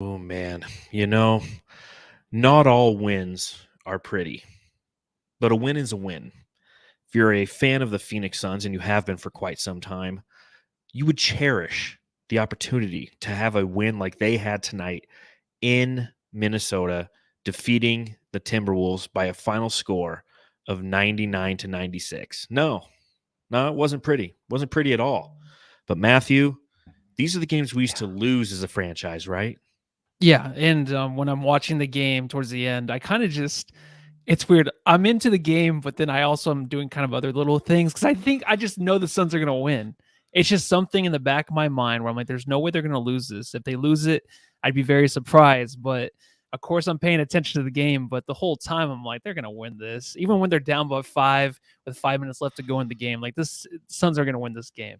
Oh, man. You know, not all wins are pretty, but a win is a win. If you're a fan of the Phoenix Suns, and you have been for quite some time, you would cherish the opportunity to have a win like they had tonight in Minnesota, defeating the Timberwolves by a final score of 99-96. No, it wasn't pretty. It wasn't pretty at all. But Matthew, these are the games we used to lose as a franchise, right? Yeah, and when I'm watching the game towards the end, I kind of it's weird. I'm into the game, but then I also am doing kind of other little things because I just know the Suns are going to win. It's just something in the back of my mind where I'm like, there's no way they're going to lose this. If they lose it, I'd be very surprised. But of course, I'm paying attention to the game. But the whole time, I'm like, they're going to win this. Even when they're down by 5 with 5 minutes left to go in the game, like this, Suns are going to win this game.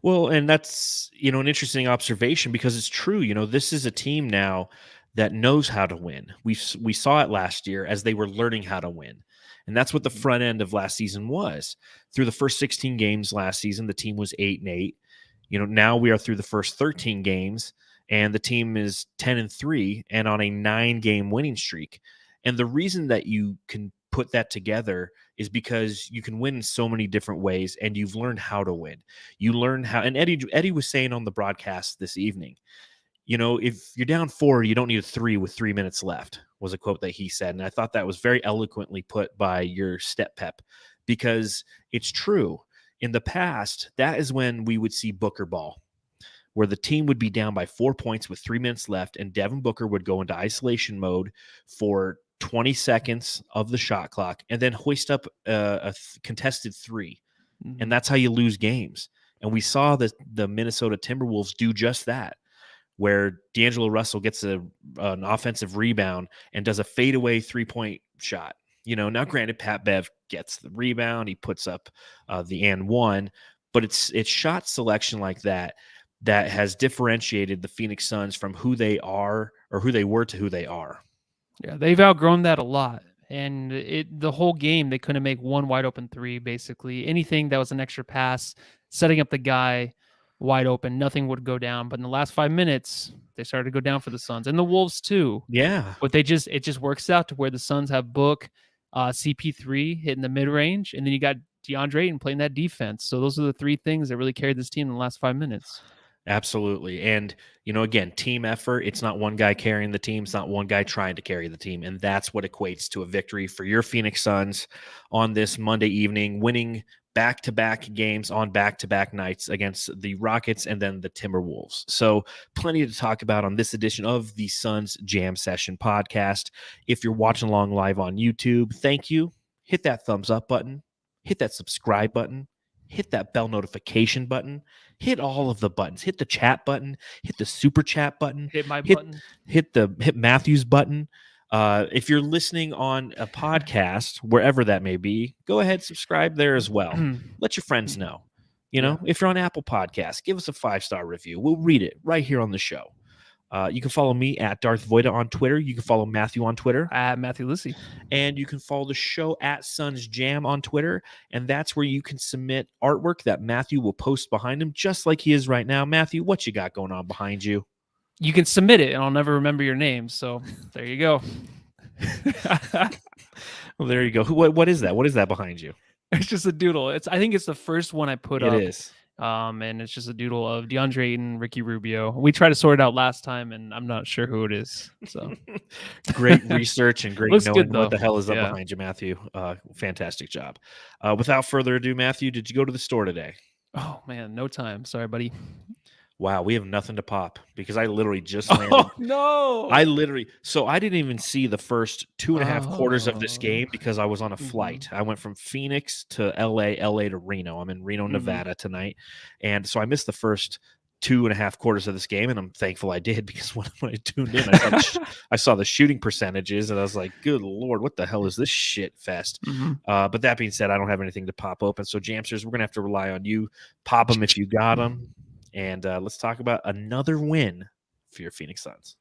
Well, and that's, an interesting observation because it's true. This is a team now that knows how to win. We saw it last year as they were learning how to win. And that's what the front end of last season was. Through the first 16 games last season, the team was 8-8. Now we are through the first 13 games and the team is 10-3 and on a 9-game winning streak. And the reason that you can put that together is because you can win in so many different ways and you've learned how to win. You learn how, and Eddie was saying on the broadcast this evening, if you're down 4, you don't need a 3 with 3 minutes left, was a quote that he said. And I thought that was very eloquently put by your step pep, because it's true. In the past, that is when we would see Booker ball, where the team would be down by 4 points with 3 minutes left, and Devin Booker would go into isolation mode for 20 seconds of the shot clock and then hoist up a contested 3. Mm-hmm. And that's how you lose games. And we saw the Minnesota Timberwolves do just that, where D'Angelo Russell gets an offensive rebound and does a fadeaway 3-point shot. Now granted, Pat Bev gets the rebound. He puts up the and one, but it's shot selection like that has differentiated the Phoenix Suns from who they are or who they were to who they are. Yeah, they've outgrown that a lot. And the whole game, they couldn't make one wide open 3, basically. Anything that was an extra pass, setting up the guy wide open, nothing would go down. But in the last 5 minutes, they started to go down for the Suns. And the Wolves too. Yeah. But it just works out to where the Suns have Book, CP3 hitting the mid-range, and then you got DeAndre Ayton playing that defense. So those are the 3 things that really carried this team in the last 5 minutes. Absolutely. And, again, team effort. It's not one guy carrying the team. It's not one guy trying to carry the team. And that's what equates to a victory for your Phoenix Suns on this Monday evening, winning back-to-back games on back-to-back nights against the Rockets and then the Timberwolves. So plenty to talk about on this edition of the Suns Jam Session podcast. If you're watching along live on YouTube, thank you. Hit that thumbs up button. Hit that subscribe button. Hit that bell notification button. Hit all of the buttons. Hit the chat button. Hit the super chat button. Hit my button. Hit Matthew's button. If you're listening on a podcast, wherever that may be, go ahead, subscribe there as well. Let your friends know. If you're on Apple Podcasts, give us a 5-star review. We'll read it right here on the show. You can follow me at Darth Voida on Twitter. You can follow Matthew on Twitter. At Matthew Lissy. And you can follow the show at Suns Jam on Twitter. And that's where you can submit artwork that Matthew will post behind him, just like he is right now. Matthew, what you got going on behind you? You can submit it, and I'll never remember your name. So there you go. Well, there you go. What is that? What is that behind you? It's just a doodle. I think it's the first one I put up. It is. And it's just a doodle of DeAndre Ayton, Ricky Rubio. We tried to sort it out last time, and I'm not sure who it is. So great research and great knowing good, what the hell is up behind you, Matthew. Fantastic job. Without further ado, Matthew, did you go to the store today? Oh, man, no time. Sorry, buddy. Wow, we have nothing to pop because I literally just landed. Oh, no. So I didn't even see the first 2.5 quarters of this game because I was on a flight. I went from Phoenix to LA to Reno. I'm in Reno, Nevada tonight. And so I missed the first 2.5 quarters of this game, and I'm thankful I did because when I tuned in, I saw the shooting percentages, and I was like, good Lord, what the hell is this shit fest? But that being said, I don't have anything to pop open. So, Jamsters, we're going to have to rely on you. Pop them if you got them. And let's talk about another win for your Phoenix Suns.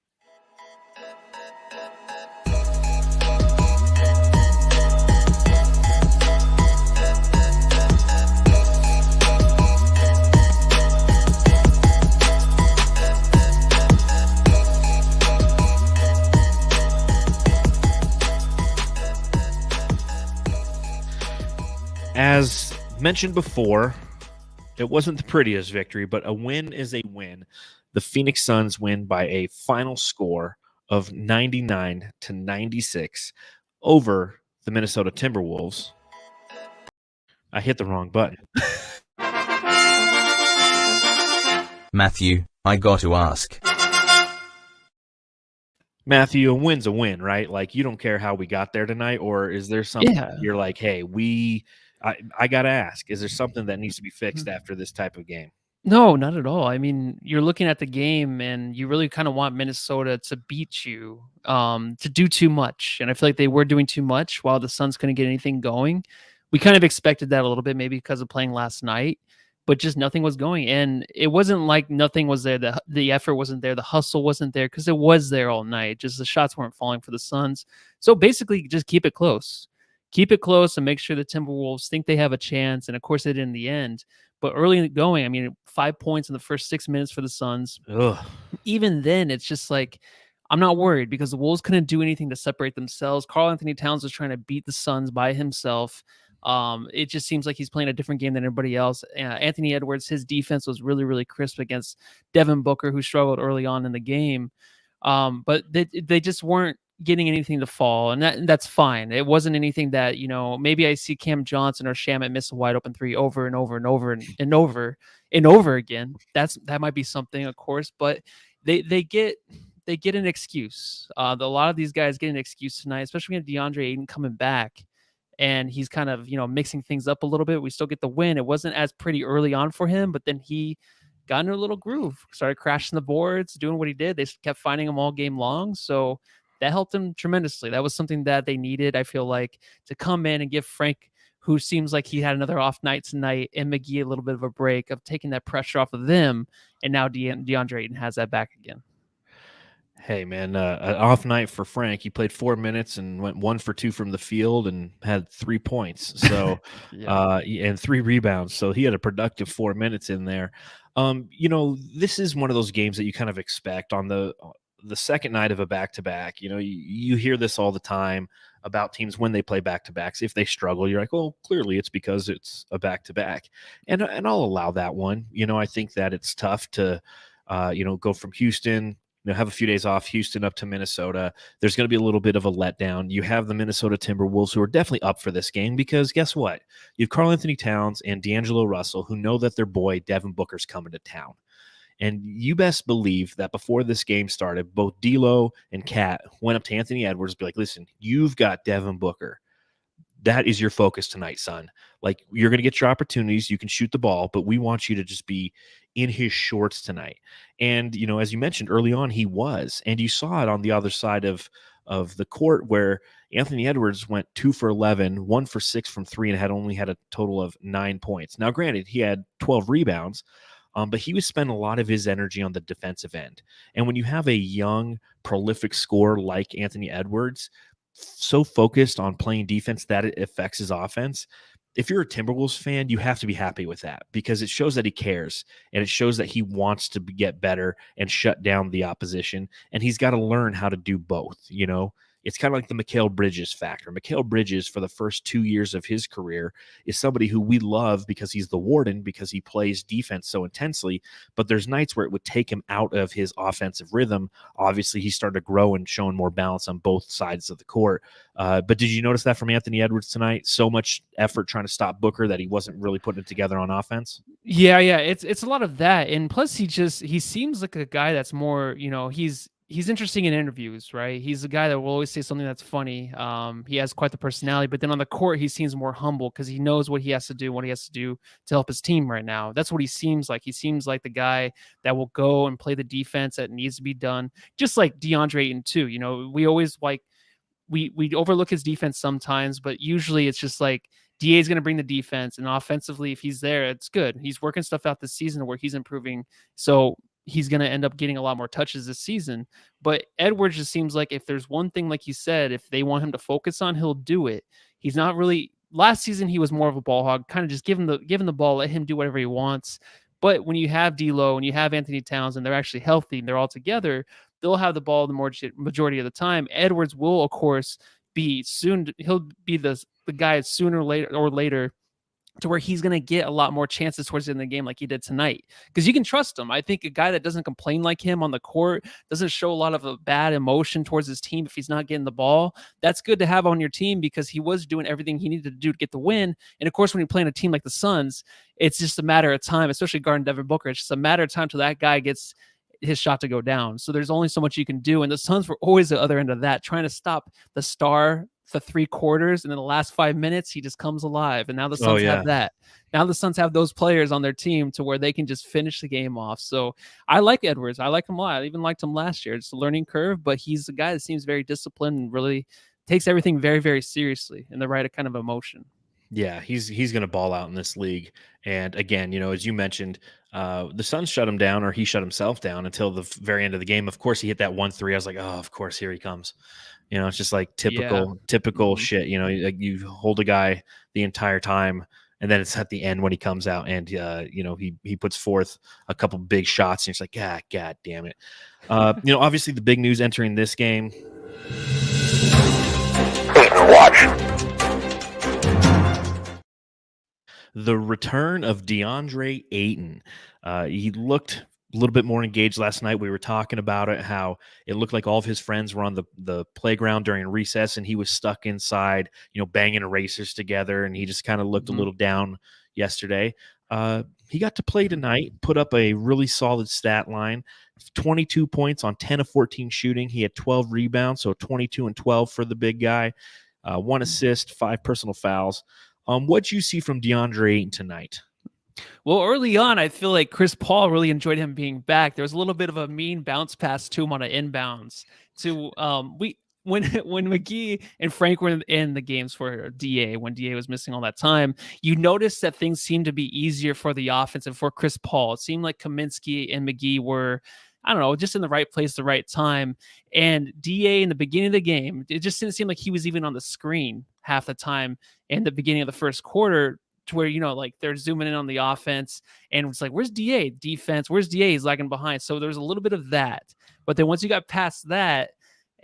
Mentioned before, it wasn't the prettiest victory, but a win is a win. The Phoenix Suns win by a final score of 99-96 over the Minnesota Timberwolves. I hit the wrong button. Matthew, I got to ask. Matthew, a win's a win, right? Like, you don't care how we got there tonight, or is there something you're like, hey, I got to ask, is there something that needs to be fixed after this type of game? No, not at all. I mean, you're looking at the game and you really kind of want Minnesota to beat you, to do too much. And I feel like they were doing too much while the Suns couldn't get anything going. We kind of expected that a little bit, maybe because of playing last night, but just nothing was going. And it wasn't like nothing was there. The effort wasn't there. The hustle wasn't there because it was there all night. Just the shots weren't falling for the Suns. So basically, just keep it close. Keep it close and make sure the Timberwolves think they have a chance. And of course, they did in the end. But early going, I mean, 5 points in the first 6 minutes for the Suns. Ugh. Even then, it's just like, I'm not worried because the Wolves couldn't do anything to separate themselves. Karl Anthony Towns was trying to beat the Suns by himself. It just seems like he's playing a different game than everybody else. Anthony Edwards, his defense was really, really crisp against Devin Booker, who struggled early on in the game. But they just weren't getting anything to fall, and that's fine. It wasn't anything that, maybe I see Cam Johnson or Shamet miss a wide open three over and over and over and over and over again. That might be something, of course, but they get an excuse. A lot of these guys get an excuse tonight, especially when DeAndre Ayton coming back. And he's kind of, mixing things up a little bit. We still get the win. It wasn't as pretty early on for him, but then he got into a little groove, started crashing the boards, doing what he did. They kept finding him all game long. So that helped him tremendously. That was something that they needed, I feel like, to come in and give Frank, who seems like he had another off night tonight, and McGee a little bit of a break of taking that pressure off of them. And now DeAndre Ayton has that back again. Hey, man, an off night for Frank. He played 4 minutes and went 1 for 2 from the field and had 3 points. So, and 3 rebounds. So he had a productive 4 minutes in there. This is one of those games that you kind of expect on the second night of a back-to-back. You hear this all the time about teams when they play back-to-backs. If they struggle, you're like, well, clearly it's because it's a back-to-back. And I'll allow that one. I think that it's tough to, go from Houston, have a few days off, Houston up to Minnesota. There's going to be a little bit of a letdown. You have the Minnesota Timberwolves, who are definitely up for this game because guess what? You have Karl Anthony Towns and D'Angelo Russell, who know that their boy Devin Booker's coming to town. And you best believe that before this game started, both D'Lo and Kat went up to Anthony Edwards and be like, listen, you've got Devin Booker. That is your focus tonight, son. Like, you're going to get your opportunities. You can shoot the ball, but we want you to just be in his shorts tonight. And, as you mentioned early on, he was. And you saw it on the other side of the court where Anthony Edwards went 2 for 11, 1 for 6 from 3, and only had a total of 9 points. Now, granted, he had 12 rebounds, but he was spending a lot of his energy on the defensive end. And when you have a young, prolific scorer like Anthony Edwards, so focused on playing defense that it affects his offense, if you're a Timberwolves fan, you have to be happy with that because it shows that he cares and it shows that he wants to get better and shut down the opposition. And he's got to learn how to do both. It's kind of like the Mikal Bridges factor. Mikal Bridges, for the first 2 years of his career, is somebody who we love because he's the warden, because he plays defense so intensely. But there's nights where it would take him out of his offensive rhythm. Obviously, he started to grow and showing more balance on both sides of the court. But did you notice that from Anthony Edwards tonight? So much effort trying to stop Booker that he wasn't really putting it together on offense. Yeah. It's a lot of that. And plus he seems like a guy that's more, he's interesting in interviews, right? He's a guy that will always say something that's funny. He has quite the personality, but then on the court, he seems more humble because he knows what he has to do, to help his team right now. That's what he seems like. He seems like the guy that will go and play the defense that needs to be done, just like DeAndre Ayton too. We always we overlook his defense sometimes, but usually it's just like DA is going to bring the defense, and offensively, if he's there, it's good. He's working stuff out this season where he's improving. So he's going to end up getting a lot more touches this season. But Edwards just seems like if there's one thing, like you said, if they want him to focus on, he'll do it. He's not really. Last season, he was more of a ball hog, kind of just give him the ball, let him do whatever he wants. But when you have D'Lo and you have Anthony Towns and they're actually healthy and they're all together, they'll have the ball the majority of the time. Edwards will, of course, he'll be the guy sooner or later to where he's going to get a lot more chances towards the end of the game like he did tonight, because you can trust him. I think a guy that doesn't complain like him on the court, doesn't show a lot of a bad emotion towards his team if he's not getting the ball, that's good to have on your team, because he was doing everything he needed to do to get the win. And of course, when you're playing a team like the Suns, it's just a matter of time, especially guarding Devin Booker. It's just a matter of time till that guy gets his shot to go down. So there's only so much you can do. And the Suns were always the other end of that, trying to stop the star for 3 quarters, and in the last 5 minutes he just comes alive. And now the Suns have that. Now the Suns have those players on their team to where they can just finish the game off. So I like Edwards. I like him a lot. I even liked him last year. It's a learning curve, but he's a guy that seems very disciplined and really takes everything very, very seriously in the right kind of emotion. Yeah, he's going to ball out in this league. And again, as you mentioned, the Suns shut him down, or he shut himself down until the very end of the game. Of course, he hit that 1-3. I was like, oh, of course, here he comes. It's just like typical shit. Like you hold a guy the entire time, and then it's at the end when he comes out and he puts forth a couple big shots, and it's like, God damn it. Obviously the big news entering this game. The return of Deandre Ayton. He looked a little bit more engaged last night. We were talking about it, how it looked like all of his friends were on the playground during recess, and he was stuck inside, banging erasers together, and he just kind of looked a little down yesterday. He got to play tonight, put up a really solid stat line, 22 points on 10 of 14 shooting. He had 12 rebounds, so 22 and 12 for the big guy. 1 assist, 5 personal fouls. What'd you see from Deandre Ayton tonight? Well, early on, I feel like Chris Paul really enjoyed him being back. There was a little bit of a mean bounce pass to him on an inbounds. When McGee and Frank were in the games for DA, when DA was missing all that time, you noticed that things seemed to be easier for the offense and for Chris Paul. It seemed like Kaminsky and McGee were, I don't know, just in the right place, the right time. And DA in the beginning of the game, it just didn't seem like he was even on the screen half the time in the beginning of the first quarter, to where, like they're zooming in on the offense and it's like, where's DA defense? Where's DA? He's lagging behind. So there's a little bit of that. But then once you got past that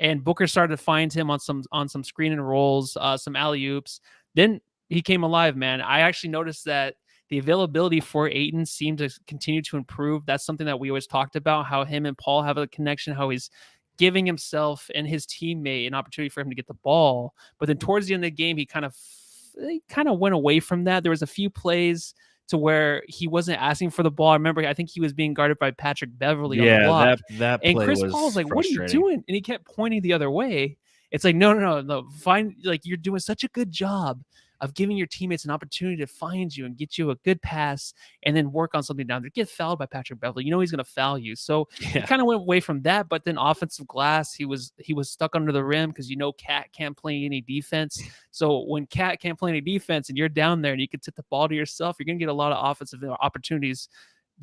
and Booker started to find him on some screen and rolls, some alley-oops, then he came alive, man. I actually noticed that the availability for Ayton seemed to continue to improve. That's something that we always talked about, how him and Paul have a connection, how he's giving himself and his teammate an opportunity for him to get the ball. But then towards the end of the game, he kind of went away from that. There was a few plays to where he wasn't asking for the ball. I remember, I think he was being guarded by Patrick Beverly on the block. that and play Chris was Paul's like, what are you doing? And he kept pointing the other way. It's like, no. Find, like, you're doing such a good job of giving your teammates an opportunity to find you and get you a good pass and then work on something down there. Get fouled by Patrick Beverly. He's going to foul you. So he kind of went away from that, but then offensive glass, he was stuck under the rim because Cat can't play any defense. So when Cat can't play any defense and you're down there and you can tip the ball to yourself, you're going to get a lot of offensive opportunities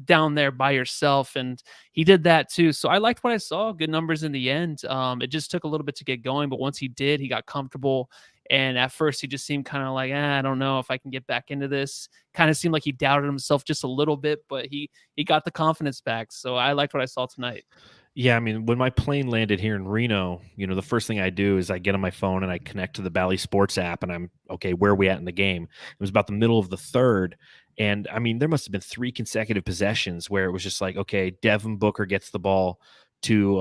down there by yourself, and he did that too. So I liked what I saw. Good numbers in the end. It just took a little bit to get going, but once he did, he got comfortable. And at first he just seemed kind of like, I don't know if I can get back into this. Kind of seemed like he doubted himself just a little bit, but he got the confidence back. So I liked what I saw tonight. Yeah, I mean, when my plane landed here in Reno, the first thing I do is I get on my phone and I connect to the Bally Sports app, and I'm, okay, where are we at in the game? It was about the middle of the third. And I mean, there must have been 3 consecutive possessions where it was just like, okay, Devin Booker gets the ball to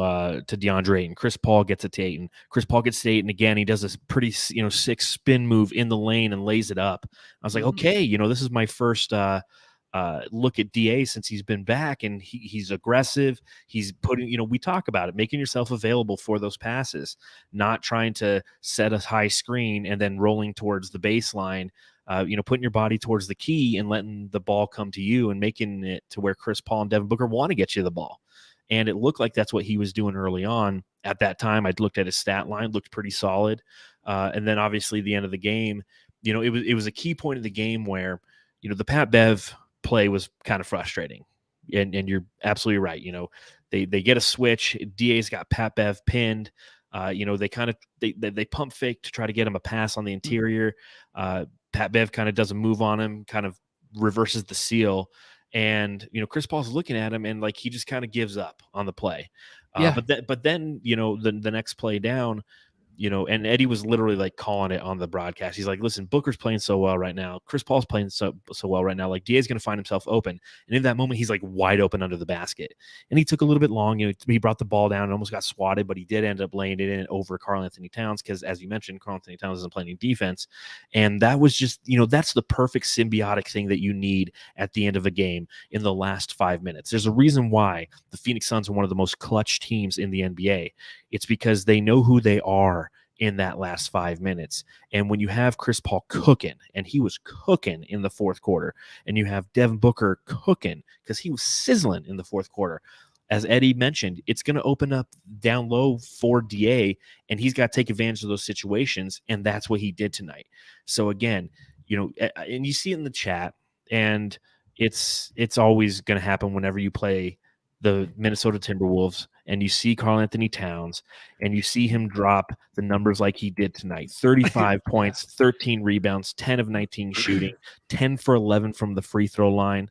Deandre Ayton. Chris Paul gets it to Ayton. Chris Paul gets to Ayton again. He does this pretty, sick spin move in the lane and lays it up. I was like, okay, this is my first look at DA since he's been back, and he's aggressive. He's putting, we talk about it, making yourself available for those passes, not trying to set a high screen and then rolling towards the baseline. Putting your body towards the key and letting the ball come to you and making it to where Chris Paul and Devin Booker want to get you the ball. And it looked like that's what he was doing early on. At that time, I'd looked at his stat line, looked pretty solid. And then obviously the end of the game, it was a key point of the game where, the Pat Bev play was kind of frustrating. And you're absolutely right. They get a switch. DA's got Pat Bev pinned. They kind of they pump fake to try to get him a pass on the interior. Pat Bev kind of does a move on him, kind of reverses the seal. And, Chris Paul's looking at him and like he just kind of gives up on the play. But then, the next play down, and Eddie was literally like calling it on the broadcast. He's like, listen, Booker's playing so well right now. Chris Paul's playing so well right now. Like, DA's going to find himself open. And in that moment, he's like wide open under the basket. And he took a little bit long. He brought the ball down and almost got swatted, but he did end up laying it in over Karl Anthony Towns because, as you mentioned, Karl Anthony Towns isn't playing any defense. And that was just, that's the perfect symbiotic thing that you need at the end of a game in the last 5 minutes. There's a reason why the Phoenix Suns are one of the most clutch teams in the NBA. It's because they know who they are in that last 5 minutes. And when you have Chris Paul cooking, and he was cooking in the fourth quarter, and you have Devin Booker cooking because he was sizzling in the fourth quarter, as Eddie mentioned, it's going to open up down low for DA, and he's got to take advantage of those situations, and that's what he did tonight. So again, and you see it in the chat, and it's always going to happen whenever you play the Minnesota Timberwolves and you see Karl Anthony Towns and you see him drop the numbers like he did tonight: 35 points, 13 rebounds, 10 of 19 shooting, 10 for 11 from the free throw line,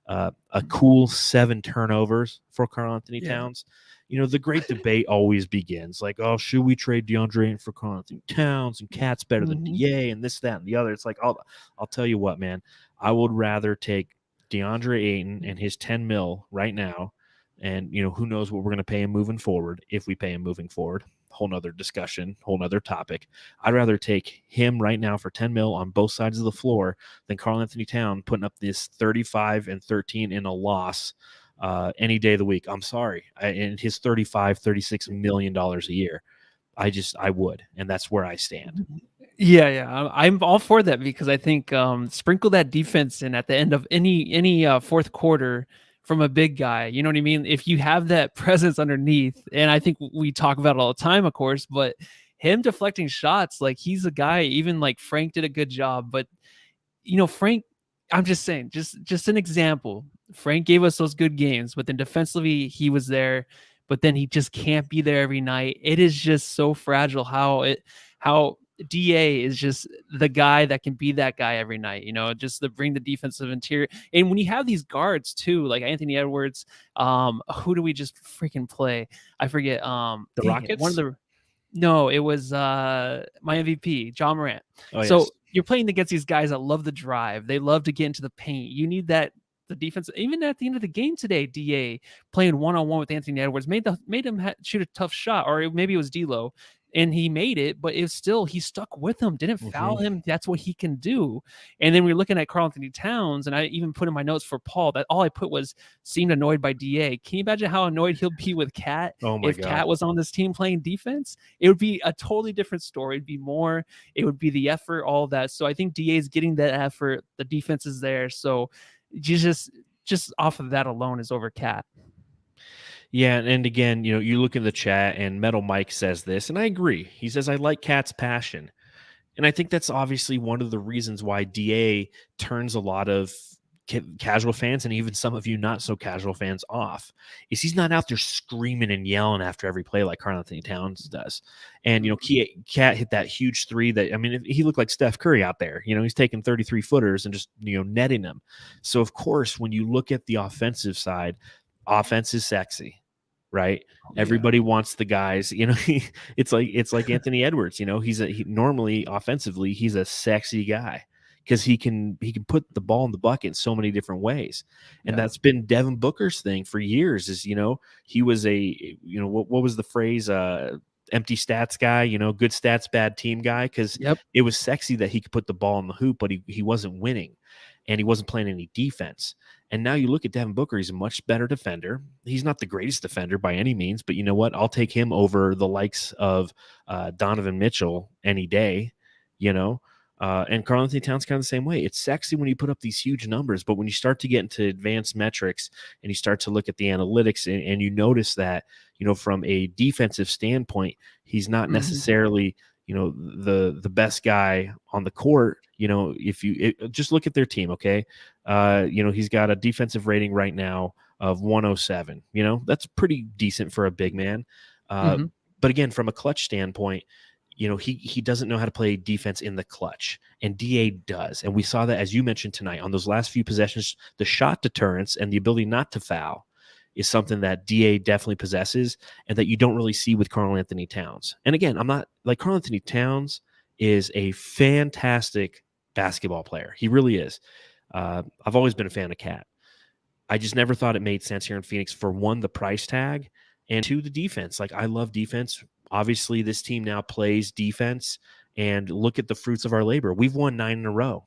a cool 7 turnovers for Karl Anthony Towns. The great debate always begins like, oh, should we trade DeAndre Ayton for Karl Anthony Towns, and Cat's better than DA, and this, that, and the other. It's like, I'll tell you what, man, I would rather take DeAndre Ayton and his 10 mil right now. And, who knows what we're going to pay him moving forward, if we pay him moving forward. Whole nother discussion, whole nother topic. I'd rather take him right now for 10 mil on both sides of the floor than Karl Anthony Towns putting up this 35 and 13 in a loss any day of the week. I'm sorry. And his $36 million a year. I would. And that's where I stand. Yeah. I'm all for that because I think sprinkle that defense in at the end of any fourth quarter from a big guy. You know what I mean? If you have that presence underneath, and I think we talk about it all the time, of course, but him deflecting shots, like he's a guy, even like Frank did a good job. But, Frank, I'm just saying, just an example. Frank gave us those good games, but then defensively he was there, but then he just can't be there every night. It is just so fragile how DA is just the guy that can be that guy every night, just to bring the defensive interior. And when you have these guards too, like Anthony Edwards, who do we just freaking play? I forget. The Rockets? No, it was my MVP, John Morant. Oh, so yes. You're playing against these guys that love the drive. They love to get into the paint. You need that. The defense, even at the end of the game today, DA playing one-on-one with Anthony Edwards made him shoot a tough shot, or maybe it was D'Lo, and he made it, but it's still, he stuck with him, didn't foul him. That's what he can do. And then we're looking at Karl Anthony Towns, and I even put in my notes for Paul that all I put was seemed annoyed by DA. Can you imagine how annoyed he'll be with Cat if Cat was on this team playing defense? It would be a totally different story. It would be the effort, all that. So I think DA is getting that effort. The defense is there. So just off of that alone is over Cat. Yeah, and again, you look in the chat, and Metal Mike says this, and I agree. He says, I like Cat's passion. And I think that's obviously one of the reasons why DA turns a lot of casual fans, and even some of you not so casual fans, off, is he's not out there screaming and yelling after every play like Karl Anthony Towns does. And Cat hit that huge three that, he looked like Steph Curry out there. He's taking 33 footers and just netting them. So of course, when you look at the offensive side, offense is sexy, right? Everybody wants the guys, it's like Anthony Edwards, normally offensively, he's a sexy guy because he can put the ball in the bucket in so many different ways. And that's been Devin Booker's thing for years is, he was what was the phrase? Empty stats guy, good stats, bad team guy. Cause it was sexy that he could put the ball in the hoop, but he wasn't winning and he wasn't playing any defense. And now you look at Devin Booker, he's a much better defender. He's not the greatest defender by any means, but you know what? I'll take him over the likes of Donovan Mitchell any day, and Karl Anthony Towns kind of the same way. It's sexy when you put up these huge numbers, but when you start to get into advanced metrics and you start to look at the analytics and you notice that, from a defensive standpoint, he's not necessarily, the best guy on the court. If you just look at their team, okay, he's got a defensive rating right now of 107. That's pretty decent for a big man. But again, from a clutch standpoint, he doesn't know how to play defense in the clutch, and DA does. And we saw that, as you mentioned tonight, on those last few possessions, the shot deterrence and the ability not to foul is something that DA definitely possesses and that you don't really see with Karl Anthony Towns. And again, I'm not like Karl Anthony Towns is a fantastic basketball player. He really is. I've always been a fan of Cat. I just never thought it made sense here in Phoenix for one, the price tag, and two, the defense. Like I love defense. Obviously, this team now plays defense, and look at the fruits of our labor. We've won 9 in a row.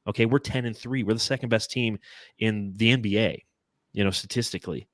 Okay, we're 10-3. We're the second best team in the NBA, statistically.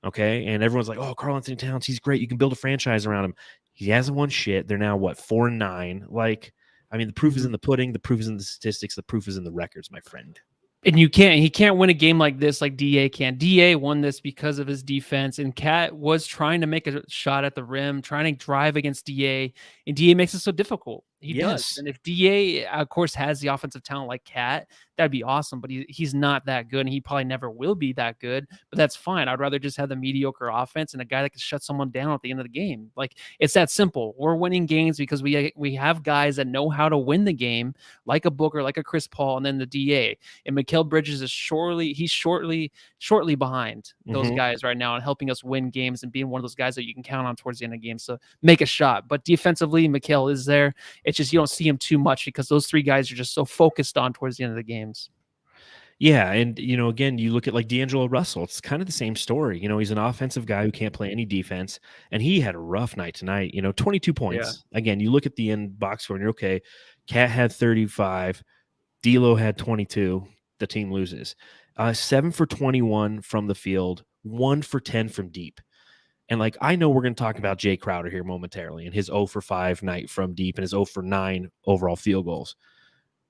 Okay, and everyone's like, "Oh, Karl Anthony Towns, he's great. You can build a franchise around him." He hasn't won shit. They're now what 4-9. Like, I mean, the proof is in the pudding. The proof is in the statistics. The proof is in the records, my friend. And he can't win a game like this like DA can. DA won this because of his defense, and Cat was trying to make a shot at the rim, trying to drive against DA, and DA makes it so difficult. He does. And if DA, of course, has the offensive talent like Cat, that'd be awesome. But he's not that good, and he probably never will be that good. But that's fine. I'd rather just have the mediocre offense and a guy that can shut someone down at the end of the game. Like, it's that simple. We're winning games because we have guys that know how to win the game, like a Booker, like a Chris Paul, and then the DA. And Mikal Bridges is shortly behind those guys right now and helping us win games and being one of those guys that you can count on towards the end of games. So make a shot. But defensively, Mikal is there. It's just you don't see him too much because those three guys are just so focused on towards the end of the games. Yeah, and again, you look at like D'Angelo Russell. It's kind of the same story. He's an offensive guy who can't play any defense, and he had a rough night tonight. 22 points. Yeah. Again, you look at the end box score, and you're okay. Cat had 35, D'Lo had 22. The team loses. 7 for 21 from the field, 1 for 10 from deep. And like I know we're going to talk about Jay Crowder here momentarily and his 0 for 5 night from deep and his 0 for 9 overall field goals.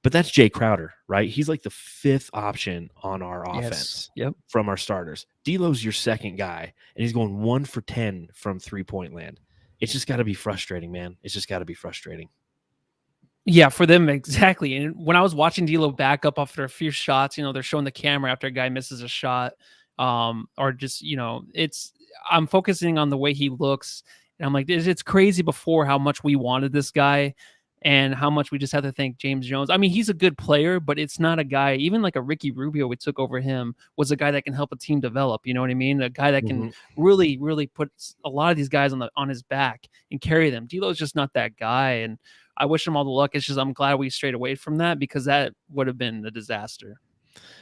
But that's Jay Crowder, right? He's like the 5th option on our offense from our starters. D'Lo's your second guy, and he's going 1 for 10 from 3-point land. It's just got to be frustrating, man. It's just got to be frustrating. Yeah, for them, exactly. And when I was watching D'Lo back up after a few shots, they're showing the camera after a guy misses a shot, or just, I'm focusing on the way he looks, and I'm like, it's crazy before how much we wanted this guy and how much we just have to thank James Jones. I mean, he's a good player, but it's not a guy, even like a Ricky Rubio we took over him, was a guy that can help a team develop. You know what I mean? A guy that can really, really put a lot of these guys on his back and carry them. D'Lo's just not that guy, and I wish him all the luck. It's just I'm glad we strayed away from that because that would have been a disaster.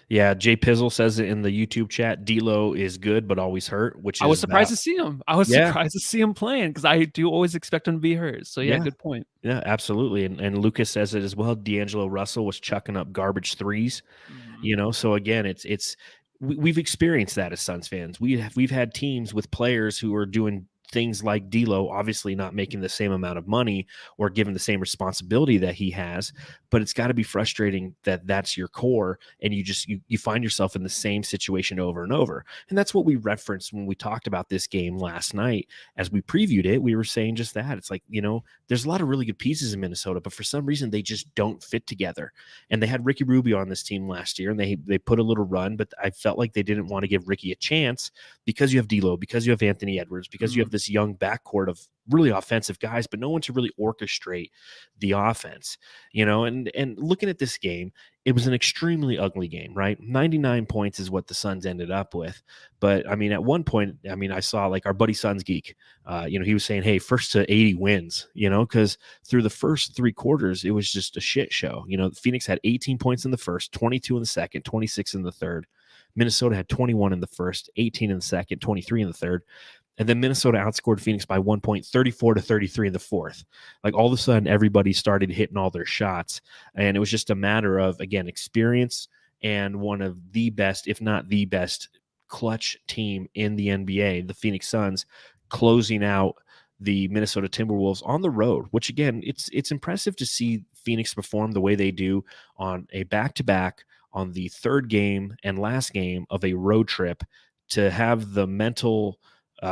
Yeah, Jay Pizzle says it in the YouTube chat. D'Lo is good, but always hurt. I was surprised to see him. I was surprised to see him playing because I do always expect him to be hurt. So yeah, good point. Yeah, absolutely. And Lucas says it as well. D'Angelo Russell was chucking up garbage threes. So again, we've experienced that as Suns fans. We've had teams with players who are doing things like D'Lo, obviously not making the same amount of money or given the same responsibility that he has, but it's got to be frustrating that that's your core and you find yourself in the same situation over and over. And that's what we referenced when we talked about this game last night. As we previewed it, we were saying just that. It's like, there's a lot of really good pieces in Minnesota, but for some reason they just don't fit together. And they had Ricky Rubio on this team last year and they put a little run, but I felt like they didn't want to give Ricky a chance because you have D'Lo, because you have Anthony Edwards, because you have this young backcourt of really offensive guys, but no one to really orchestrate the offense, and looking at this game, it was an extremely ugly game, right? 99 points is what the Suns ended up with. But I mean, at one point, I saw like our buddy Suns Geek, he was saying, hey, first to 80 wins, because through the first 3 quarters, it was just a shit show. Phoenix had 18 points in the first, 22 in the second, 26 in the third. Minnesota had 21 in the first, 18 in the second, 23 in the third. And then Minnesota outscored Phoenix by 1 point, 34-33 in the fourth. Like all of a sudden, everybody started hitting all their shots. And it was just a matter of, again, experience and one of the best, if not the best, clutch team in the NBA, the Phoenix Suns, closing out the Minnesota Timberwolves on the road, which, again, it's impressive to see Phoenix perform the way they do on a back-to-back on the third game and last game of a road trip, to have the mental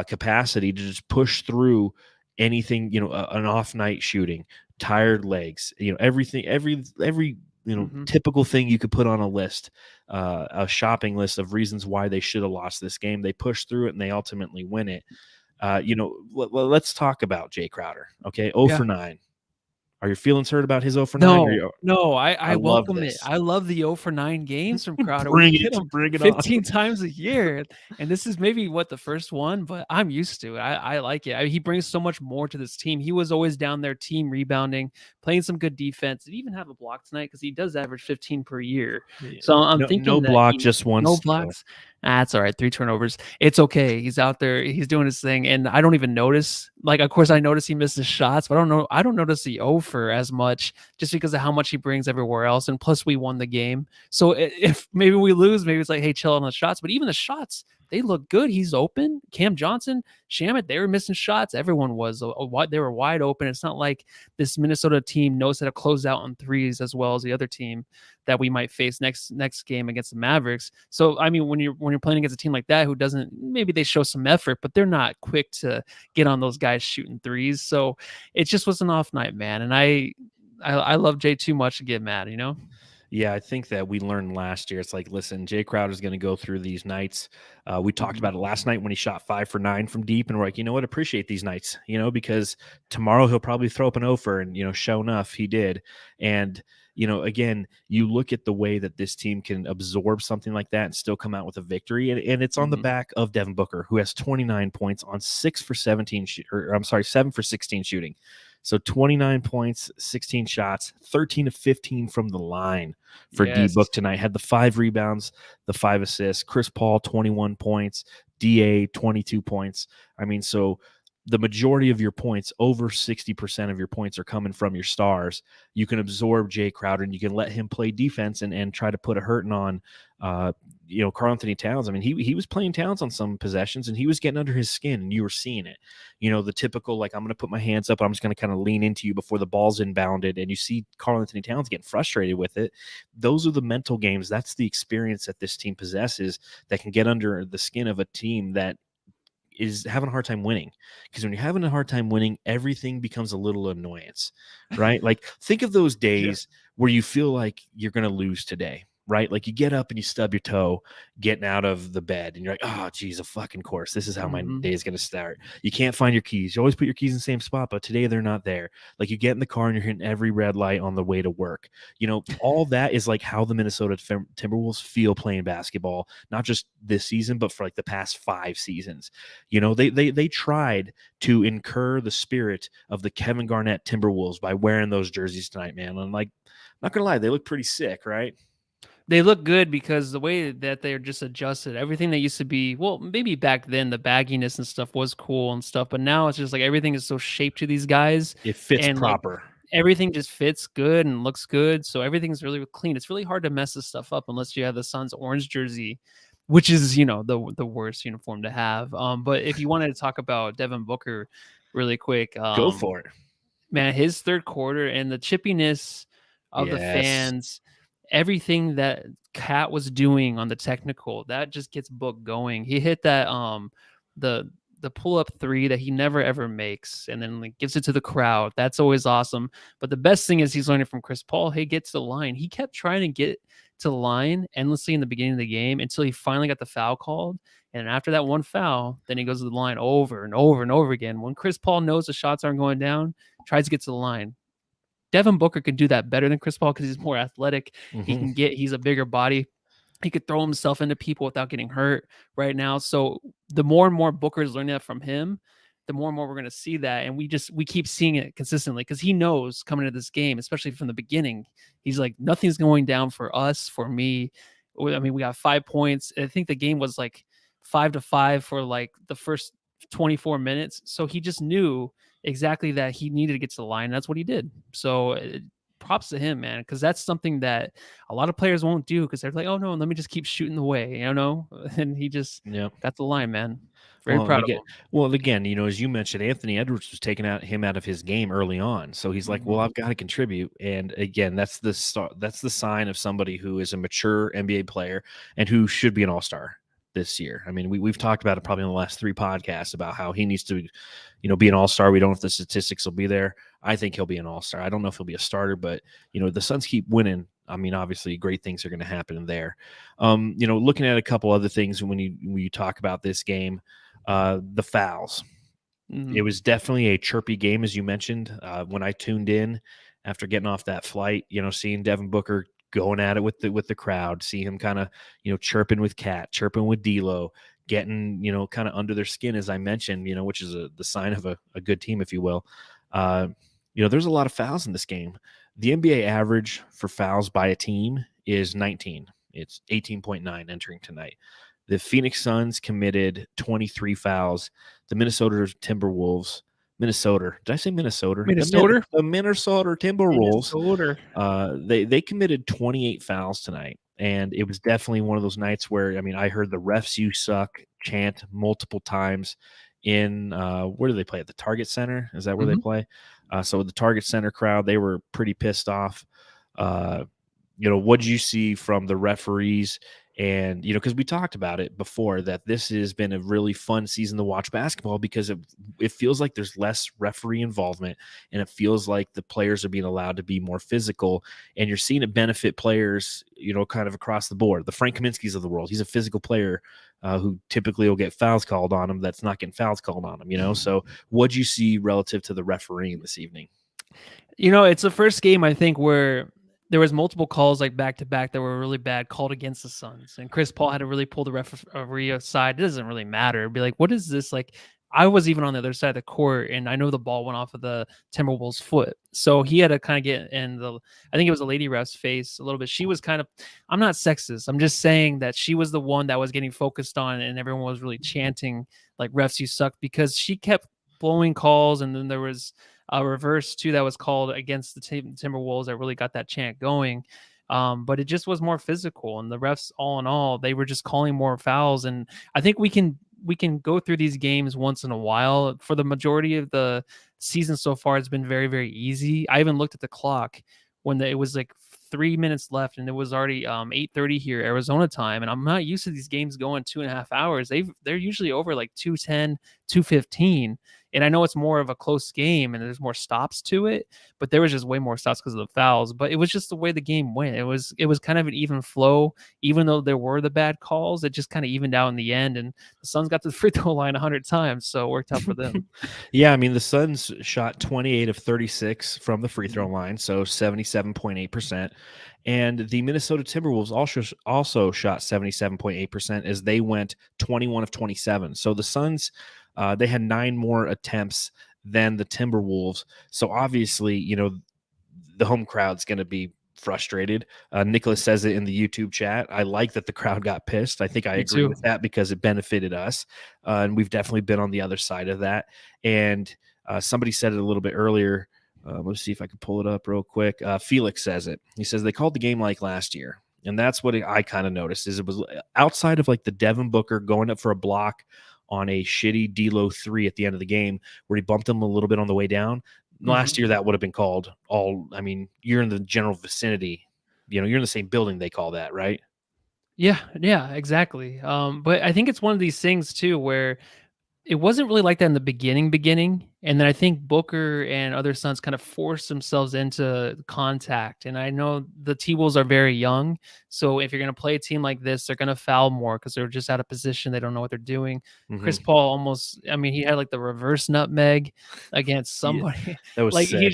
capacity to just push through anything, an off night shooting, tired legs, everything, every typical thing you could put on a list, a shopping list of reasons why they should have lost this game. They push through it and they ultimately win it. Let's talk about Jay Crowder. Okay. 0 for 9. Are your feelings hurt about his 0 for 9? Or No, I I love welcome it. this. I love the 0 for 9 games from Crowder. Bring We get it, him bring it on. 15 times a year, and this is maybe the first one, but I'm used to it. I like it. He brings so much more to this team. He was always down there, team rebounding, playing some good defense. Did he even have a block tonight? Because he does average 15 per year. So I'm thinking no that block, just one no steal. blocks. That's all right. 3 turnovers. It's okay. He's out there. He's doing his thing, and I don't even notice. Like, of course, I notice he misses shots, but I don't notice the 0 for as much, just because of how much he brings everywhere else. And plus, we won the game. So if maybe we lose, maybe it's like, hey, chill on the shots. But even the shots, they look good. He's open. Cam Johnson, Shamet, they were missing shots. Everyone was. They were wide open. It's not like this Minnesota team knows how to close out on threes as well as the other team that we might face next game against the Mavericks. So I mean, when you're playing against a team like that who doesn't, maybe they show some effort, but they're not quick to get on those guys shooting threes. So it just was an off night, man. And I love Jay too much to get mad, you know? Yeah, I think that we learned last year. It's like, listen, Jay Crowder's going to go through these nights. We talked about it last night when he shot 5 for 9 from deep, and we're like, you know what, appreciate these nights, because tomorrow he'll probably throw up an offer, and sure enough, he did. And again, you look at the way that this team can absorb something like that and still come out with a victory, and it's on the back of Devin Booker, who has 29 points on 7 for 16 shooting. So 29 points, 16 shots, 13 of 15 from the line for D-Book tonight. Had the 5 rebounds, the 5 assists. Chris Paul, 21 points. DA, 22 points. I mean, so the majority of your points, over 60% of your points, are coming from your stars. You can absorb Jay Crowder, and you can let him play defense and try to put a hurting on Karl-Anthony Towns. I mean, he was playing Towns on some possessions, and he was getting under his skin, and you were seeing it. The typical, like, I'm going to put my hands up, I'm just going to kind of lean into you before the ball's inbounded, and you see Karl-Anthony Towns getting frustrated with it. Those are the mental games. That's the experience that this team possesses that can get under the skin of a team that is having a hard time winning. Because when you're having a hard time winning, everything becomes a little annoyance, right? Like, think of those days where you feel like you're going to lose today, right? Like, you get up and you stub your toe getting out of the bed, and you're like, oh, geez, a fucking course. This is how my day is going to start. You can't find your keys. You always put your keys in the same spot, but today they're not there. Like, you get in the car and you're hitting every red light on the way to work. All that is like how the Minnesota Timberwolves feel playing basketball, not just this season, but for like the past 5 seasons. They tried to incur the spirit of the Kevin Garnett Timberwolves by wearing those jerseys tonight, man. I'm like, not going to lie, they look pretty sick, right? They look good because the way that they're just adjusted, everything that used to be, well, maybe back then the bagginess and stuff was cool and stuff, but now it's just like everything is so shaped to these guys. It fits and proper. Like, everything just fits good and looks good. So everything's really clean. It's really hard to mess this stuff up unless you have the Suns orange jersey, which is, the worst uniform to have. But if you wanted to talk about Devin Booker really quick, go for it. Man, his third quarter and the chippiness of the fans, everything that Cat was doing on the technical, that just gets Book going. He hit that the pull-up 3 that he never ever makes, and then like gives it to the crowd. That's always awesome. But the best thing is he's learning from Chris Paul. Hey, get to the line. He kept trying to get to the line endlessly in the beginning of the game until he finally got the foul called. And after that one foul, then he goes to the line over and over and over again. When Chris Paul knows the shots aren't going down, tries to get to the line. Devin Booker can do that better than Chris Paul because he's more athletic. He's a bigger body. He could throw himself into people without getting hurt right now. So the more and more Booker is learning that from him, the more and more we're going to see that. And we keep seeing it consistently because he knows coming into this game, especially from the beginning, he's like, nothing's going down for us, for me. I mean, we got 5 points. I think the game was like 5-5 for like the first 24 minutes. So he just knew exactly that he needed to get to the line. That's what he did. So props to him, man, because that's something that a lot of players won't do because they're like, oh no, let me just keep shooting the way, and he just got the line, man. Very proud of him. Well, again, as you mentioned, Anthony Edwards was taking him out of his game early on. So he's like, well, I've got to contribute. And again, that's the sign of somebody who is a mature NBA player and who should be an all-star this year. I mean, we've talked about it probably in the last 3 podcasts about how he needs to, be an all-star. We don't know if the statistics will be there. I think he'll be an all-star. I don't know if he'll be a starter, but, the Suns keep winning. I mean, obviously great things are going to happen there. Looking at a couple other things when you talk about this game, the fouls. It was definitely a chirpy game, as you mentioned. When I tuned in, after getting off that flight, seeing Devin Booker going at it with the crowd, see him kind of, chirping with Cat, chirping with D'Lo, getting, kind of under their skin, as I mentioned, which is the sign of a good team, if you will. There's a lot of fouls in this game. The NBA average for fouls by a team is 19. It's 18.9 entering tonight. The Phoenix Suns committed 23 fouls. The Minnesota Timberwolves, Minnesota. Did I say Minnesota? Minnesota? The Minnesota Timberwolves. Minnesota. They committed 28 fouls tonight, and it was definitely one of those nights where, I heard the refs you suck chant multiple times in where do they play? At the Target Center? Is that where they play? So the Target Center crowd, they were pretty pissed off. What did you see from the referees? And, because we talked about it before, that this has been a really fun season to watch basketball because it feels like there's less referee involvement, and it feels like the players are being allowed to be more physical, and you're seeing it benefit players, kind of across the board. The Frank Kaminsky's of the world, he's a physical player who typically will get fouls called on him that's not getting fouls called on him, So what'd you see relative to the refereeing this evening? It's the first game, I think, where there was multiple calls like back to back that were really bad called against the Suns, and Chris Paul had to really pull the referee aside. It doesn't really matter. Be like, what is this? Like, I was even on the other side of the court, and I know the ball went off of the Timberwolves' foot, so he had to kind of get in I think it was the lady ref's face a little bit. She was kind of, I'm not sexist, I'm just saying that she was the one that was getting focused on, and everyone was really chanting like, refs, you suck, because she kept blowing calls, and then there was a reverse too that was called against the Timberwolves that really got that chant going. But it just was more physical, and the refs, all in all, they were just calling more fouls. And I think we can go through these games once in a while. For the majority of the season so far, it's been very, very easy. I even looked at the clock when it was like 3 minutes left, and it was already 8:30 here Arizona time, and I'm not used to these games going 2.5 hours. They're usually over like 2:10, 2:15. And I know it's more of a close game and there's more stops to it, but there was just way more stops because of the fouls. But it was just the way the game went. It was kind of an even flow, even though there were the bad calls. It just kind of evened out in the end, and the Suns got to the free throw line 100 times, so it worked out for them. Yeah, the Suns shot 28 of 36 from the free throw line, so 77.8%. And the Minnesota Timberwolves also shot 77.8% as they went 21 of 27. So the Suns, they had 9 more attempts than the Timberwolves. So obviously, the home crowd's going to be frustrated. Nicholas says it in the YouTube chat. I like that the crowd got pissed. I think I agree with that because it benefited us. And we've definitely been on the other side of that. And somebody said it a little bit earlier. Let's see if I can pull it up real quick. Felix says it. He says they called the game like last year. And that's what I kind of noticed is it was outside of like the Devin Booker going up for a block on a shitty D'Lo 3 at the end of the game where he bumped him a little bit on the way down. Last year, that would have been called you're in the general vicinity. You're in the same building. They call that, right? Yeah, exactly. But I think it's one of these things too, where it wasn't really like that in the beginning. And then I think Booker and other Suns kind of forced themselves into contact. And I know the T-Wolves are very young. So if you're going to play a team like this, they're going to foul more because they're just out of position. They don't know what they're doing. Chris Paul almost, he had like the reverse nutmeg against somebody. Yeah, that was like sick.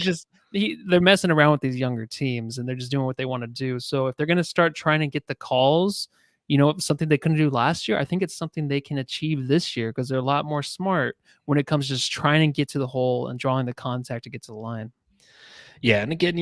they're messing around with these younger teams and they're just doing what they want to do. So if they're going to start trying to get the calls, something they couldn't do last year, I think it's something they can achieve this year because they're a lot more smart when it comes to just trying to get to the hole and drawing the contact to get to the line. Yeah, and again,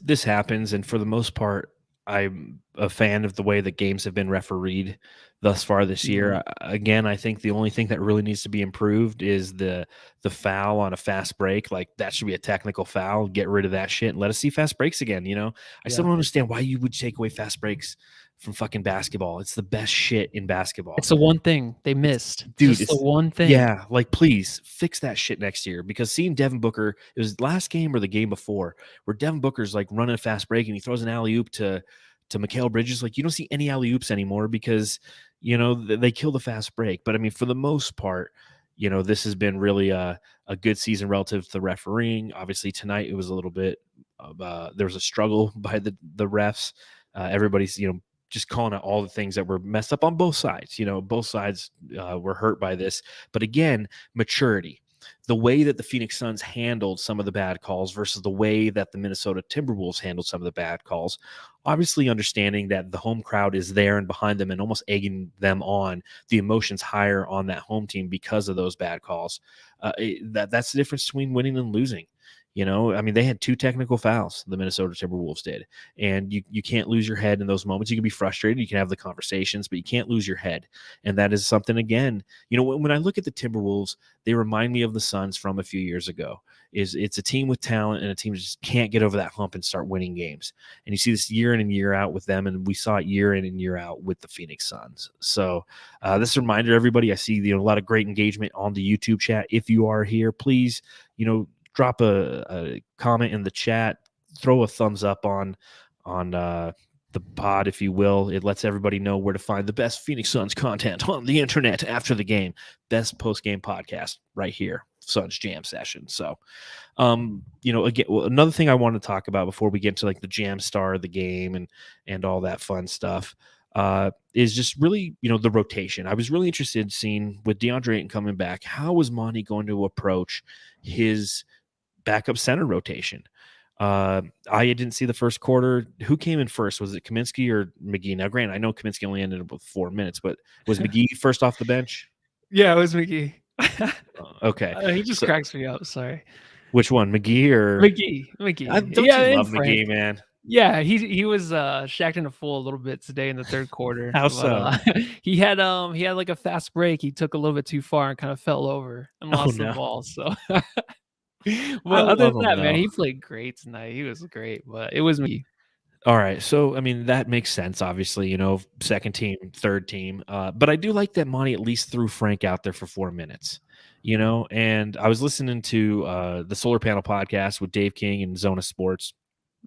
this happens, and for the most part, I'm a fan of the way that games have been refereed thus far this year. Again, I think the only thing that really needs to be improved is the foul on a fast break. Like that should be a technical foul. Get rid of that shit and let us see fast breaks again. I still don't understand why you would take away fast breaks from fucking basketball. It's the best shit in basketball. It's the one thing they missed. Dude, it's the one thing. Yeah, like please fix that shit next year because seeing Devin Booker, it was last game or the game before where Devin Booker's like running a fast break and he throws an alley-oop to Mikal Bridges. Like you don't see any alley-oops anymore because, they kill the fast break. But for the most part, this has been really a good season relative to the refereeing. Obviously tonight it was a little bit of, there was a struggle by the refs. Everybody's, just calling out all the things that were messed up on both sides. Both sides were hurt by this. But again, maturity. the way that the Phoenix Suns handled some of the bad calls versus the way that the Minnesota Timberwolves handled some of the bad calls. Obviously, understanding that the home crowd is there and behind them and almost egging them on, the emotions higher on that home team because of those bad calls. That's the difference between winning and losing. I mean, they had 2 technical fouls, the Minnesota Timberwolves did. And you can't lose your head in those moments. You can be frustrated. You can have the conversations, but you can't lose your head. And that is something, again, when I look at the Timberwolves, they remind me of the Suns from a few years ago. It's a team with talent and a team that just can't get over that hump and start winning games. And you see this year in and year out with them, and we saw it year in and year out with the Phoenix Suns. So this reminder, everybody, I see a lot of great engagement on the YouTube chat. If you are here, please, drop a comment in the chat, throw a thumbs up on the pod, if you will. It lets everybody know where to find the best Phoenix Suns content on the internet after the game. Best post-game podcast right here, Suns Jam Session. So, again, another thing I want to talk about before we get to like the jam star of the game and all that fun stuff is just really, the rotation. I was really interested in seeing with Deandre Ayton coming back, how was Monty going to approach his backup center rotation? I didn't see the first quarter. Who came in first? Was it Kaminsky or McGee? Now, granted, I know Kaminsky only ended up with 4 minutes, but was McGee first off the bench? Yeah, it was McGee. Okay. He just cracks me up. Sorry. Which one, McGee or McGee? Don't you love McGee, man? Yeah, he was shacked in a fool a little bit today in the third quarter. How so? He had like a fast break. He took a little bit too far and kind of fell over and lost the ball. So well, other than that, man, he played great tonight. He was great, but it was me. All right. So, I mean, that makes sense, obviously, second team, third team. But I do like that Monty at least threw Frank out there for 4 minutes, and I was listening to the Solar Panel podcast with Dave King and Zona Sports.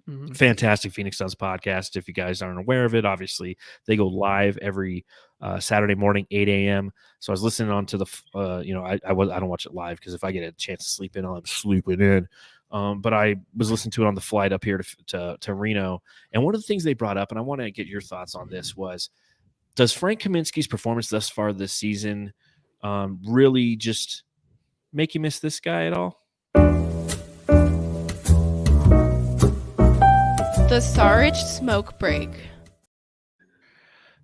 Mm-hmm. Fantastic Phoenix Suns podcast. If you guys aren't aware of it, obviously they go live every Saturday morning, 8 a.m. So I was listening on to the, I don't watch it live because if I get a chance to sleep in, I'm sleeping in. But I was listening to it on the flight up here to Reno. And one of the things they brought up, and I want to get your thoughts on this, was does Frank Kaminsky's performance thus far this season really just make you miss this guy at all? The Saric smoke break.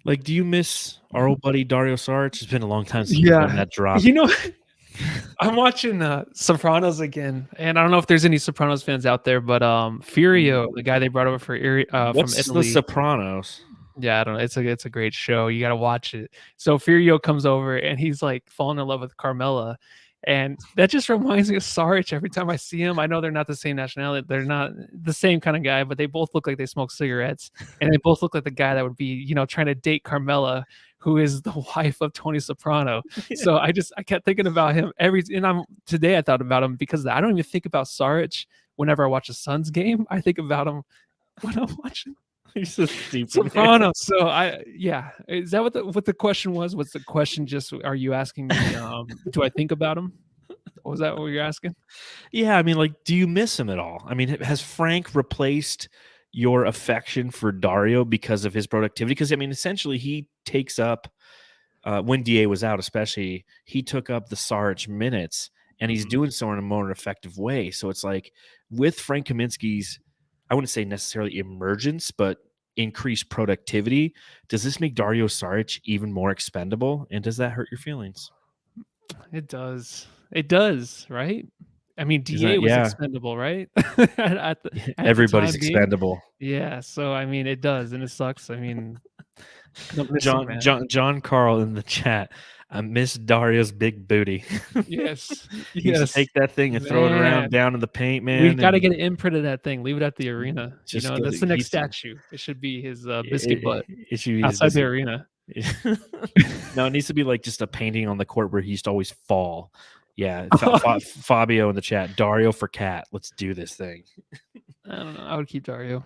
Like, do you miss our old buddy Dario Saric? It's been a long time since he's done that drop. I'm watching Sopranos again, and I don't know if there's any Sopranos fans out there, but Furio, the guy they brought over from Italy. The Sopranos? Yeah, I don't know. It's a great show. You got to watch it. So Furio comes over, and he's like falling in love with Carmela. And that just reminds me of Saric every time I see him. I know they're not the same nationality. They're not the same kind of guy, but they both look like they smoke cigarettes. And they both look like the guy that would be, trying to date Carmela, who is the wife of Tony Soprano. Yeah. So I kept thinking about him today I thought about him because I don't even think about Saric whenever I watch a Suns game. I think about him when I'm watching He's so stupid. Soprano. So is that what the question was? What's the question? Just are you asking me? Do I think about him? Was that what you're asking? Yeah, I mean, like, do you miss him at all? I mean, has Frank replaced your affection for Dario because of his productivity? Because I mean, essentially, he takes up when Da was out, especially he took up the Saric minutes, and he's doing so in a more effective way. So it's like with Frank Kaminsky's, I wouldn't say necessarily emergence, but increased productivity, does this make Dario Saric even more expendable? And does that hurt your feelings? It does. It does, right? I mean, DA was expendable, right? Everybody's expendable. Yeah, so I mean, it does, and it sucks. I mean, John Carl in the chat. I miss Dario's big booty. Yes. Yes. Take that thing and throw it around down in the paint, man. We've got to get an imprint of that thing. Leave it at the arena. That's the next statue. It should be his biscuit butt. It should be outside the arena. No, it needs to be like just a painting on the court where he used to always fall. Yeah. Fabio in the chat. Dario for cat. Let's do this thing. I don't know. I would keep Dario.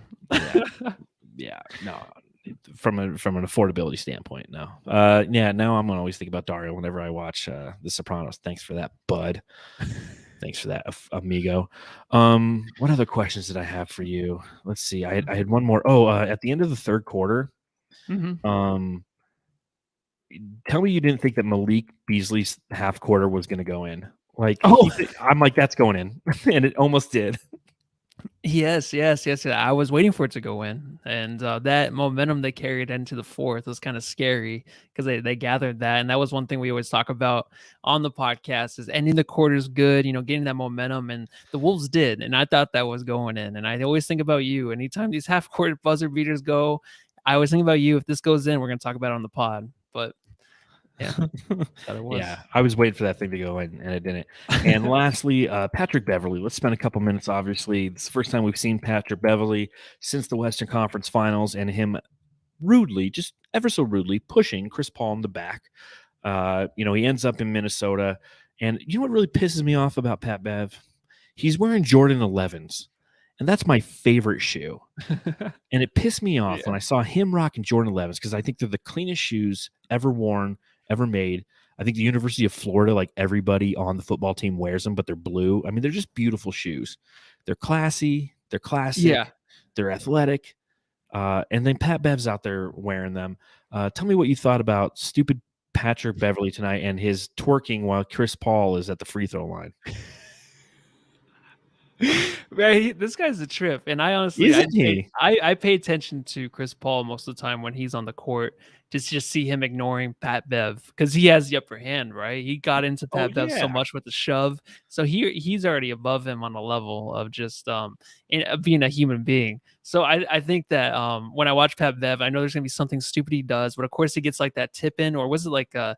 Yeah. No. From an affordability standpoint, no. Now I'm gonna always think about Dario whenever I watch The Sopranos. Thanks for that, bud. Thanks for that, amigo. What other questions did I have for you? Let's see. I had one more. At the end of the third quarter, tell me you didn't think that Malik Beasley's half quarter was going to go in, Like, Oh. I'm like, that's going in, and it almost did. Yes. I was waiting for it to go in, and that momentum they carried into the fourth was kind of scary because they gathered that, and that was one thing we always talk about on the podcast is ending the quarters good, getting that momentum, and the Wolves did, and I thought that was going in, and I always think about you. Anytime these half-court buzzer beaters go, I always think about you. If this goes in, we're gonna talk about it on the pod, but. Yeah, that it was. Yeah, I was waiting for that thing to go in, and it didn't. And lastly, Patrick Beverley. Let's spend a couple minutes. Obviously, it's the first time we've seen Patrick Beverley since the Western Conference Finals, and him rudely, just ever so rudely, pushing Chris Paul in the back. He ends up in Minnesota, and you know what really pisses me off about Pat Bev? He's wearing Jordan 11s, and that's my favorite shoe. And it pissed me off when I saw him rocking Jordan 11s because I think they're the cleanest shoes ever worn, ever made. I think the University of Florida, like everybody on the football team wears them, but they're blue. I mean, they're just beautiful shoes. They're classy. They're classic. They're athletic. And then Pat Bev's out there wearing them. Tell me what you thought about stupid Patrick Beverley tonight and his twerking while Chris Paul is at the free throw line. Man, this guy's a trip, and I honestly, I pay attention to Chris Paul most of the time when he's on the court, just see him ignoring Pat Bev because he has the upper hand, right? He got into Pat Bev so much with the shove, so he's already above him on a level of just being a human being. So I think that when I watch Pat Bev, I know there's gonna be something stupid he does, but of course he gets like that tip in, or was it like I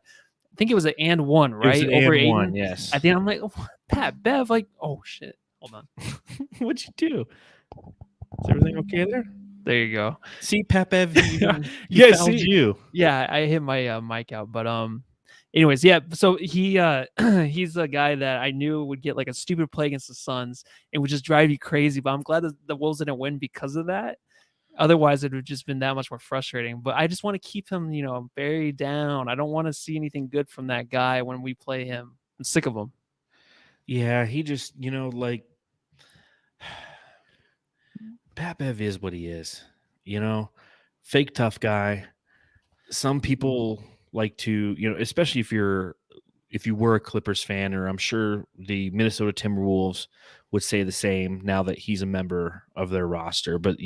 think it was an and one, right? Over Ayton. Yes. I think I'm like, oh, Pat Bev, like, oh shit. Hold on. What'd you do? Is everything okay there? There you go. See, Pat Bev, fouled you. Yeah, I hit my mic out. But anyways, yeah. So he's a guy that I knew would get like a stupid play against the Suns and would just drive you crazy. But I'm glad that the Wolves didn't win because of that. Otherwise, it would have just been that much more frustrating. But I just want to keep him, buried down. I don't want to see anything good from that guy when we play him. I'm sick of him. Yeah, he just, Pat Bev is what he is, fake tough guy. Some people like to, especially if you were a Clippers fan, or I'm sure the Minnesota Timberwolves would say the same now that he's a member of their roster. But,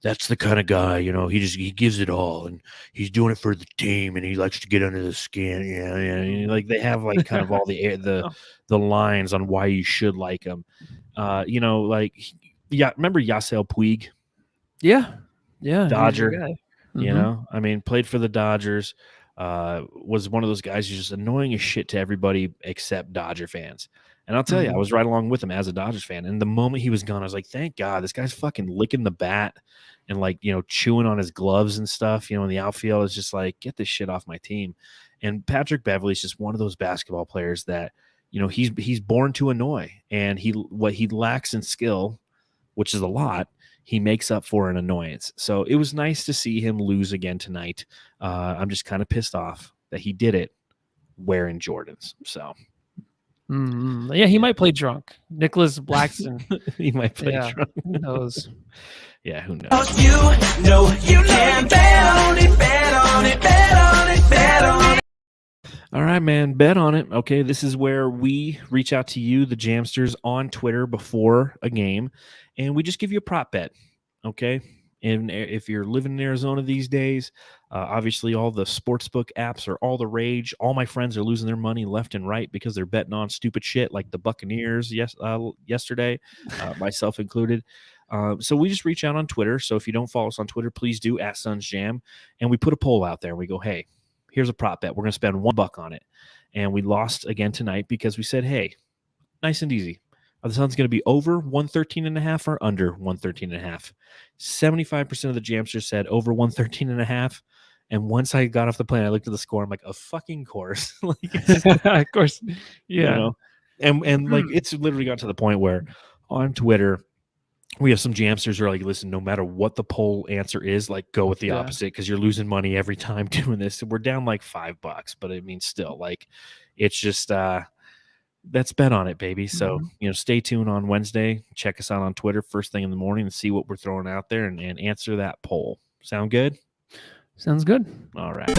that's the kind of guy, he gives it all and he's doing it for the team and he likes to get under the skin. Yeah. Like they have like kind of all the lines on why you should like him. Remember Yasiel Puig? Yeah. Dodger. Played for the Dodgers. Was one of those guys who's just annoying as shit to everybody except Dodger fans. And I'll tell you, I was right along with him as a Dodgers fan. And the moment he was gone, I was like, thank God, this guy's fucking licking the bat and like, chewing on his gloves and stuff, in the outfield. It's just like, get this shit off my team. And Patrick Beverley is just one of those basketball players that, he's born to annoy. And what he lacks in skill, which is a lot, he makes up for an annoyance. So it was nice to see him lose again tonight. I'm just kind of pissed off that he did it wearing Jordans. So. Yeah, he might play drunk. Nicholas Blackson. He might play drunk. Who knows? Yeah, who knows? You can bet on it, bet on it, bet on it, bet on it. All right, man, bet on it. Okay, this is where we reach out to you, the Jamsters, on Twitter before a game, and we just give you a prop bet, okay? And if you're living in Arizona these days, obviously all the sportsbook apps are all the rage. All my friends are losing their money left and right because they're betting on stupid shit like the Buccaneers yesterday, myself included. So we just reach out on Twitter. So if you don't follow us on Twitter, please do, @SunsJam. And we put a poll out there and we go, hey, here's a prop bet. We're going to spend $1 on it. And we lost again tonight because we said, hey, nice and easy. Are the Suns going to be over 113.5 or under 113.5? 75% of the Jamsters said over 113.5. And once I got off the plane, I looked at the score. I'm like, of fucking course. Like, of course. Yeah. And like, it's literally got to the point where on Twitter, we have some Jamsters who are like, listen, no matter what the poll answer is, like, go with the opposite because you're losing money every time doing this. We're down like $5, but I mean, still, like, it's just that's bet on it, baby. So, stay tuned on Wednesday. Check us out on Twitter first thing in the morning and see what we're throwing out there and answer that poll. Sound good? Sounds good. All right.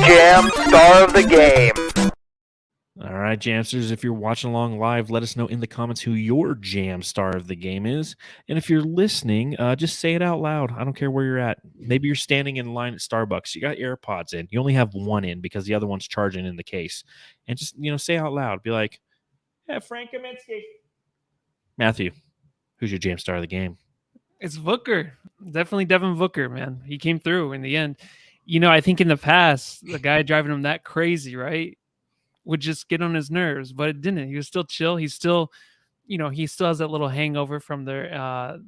Jam Star of the Game. All right, Jamsters, if you're watching along live, let us know in the comments who your jam star of the game is. And if you're listening, just say it out loud. I don't care where you're at. Maybe you're standing in line at Starbucks. You got AirPods in. You only have one in because the other one's charging in the case. And just, say out loud. Be like, hey, Frank Kaminsky. Matthew, who's your jam star of the game? It's Booker. Definitely Devin Booker, man. He came through in the end. I think in the past, the guy driving him that crazy, right, would just get on his nerves, but it didn't. He was still chill. He's still, he still has that little hangover from the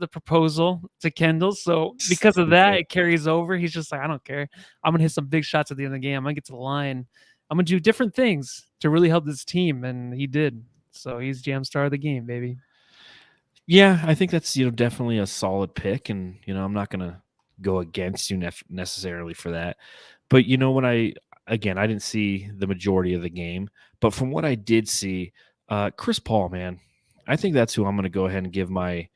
proposal to Kendall. So because of that, it carries over. He's just like, I don't care. I'm going to hit some big shots at the end of the game. I'm going to get to the line. I'm going to do different things to really help this team. And he did. So he's jam star of the game, baby. Yeah, I think that's, definitely a solid pick. And, I'm not going to go against you necessarily for that. But, when I didn't see the majority of the game, but from what I did see, Chris Paul, man, I think that's who I'm going to go ahead and give my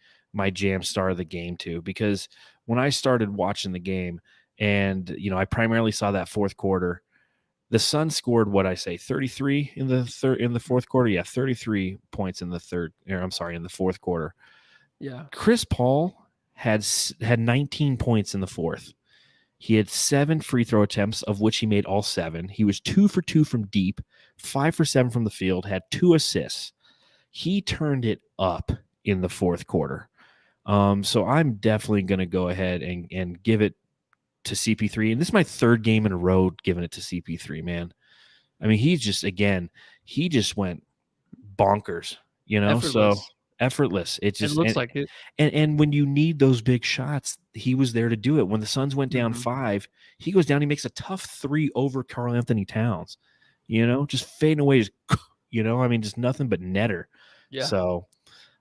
jam star of the game to, because when I started watching the game and, I primarily saw that fourth quarter, the Suns scored 33 in the fourth quarter. Yeah, 33 points in the fourth quarter. Yeah. Chris Paul had 19 points in the fourth. He had 7 free throw attempts, of which he made all 7. He was 2 for 2 from deep, 5 for 7 from the field, had 2 assists. He turned it up in the fourth quarter. So I'm definitely going to go ahead and give it to CP3. And this is my 3rd game in a row giving it to CP3, man. I mean, he just went bonkers, Effortless. So effortless. It looks like it. And when you need those big shots, he was there to do it. When the Suns went down 5, he goes down, he makes a tough 3 over Karl Anthony Towns, just fading away, just nothing but netter. Yeah. So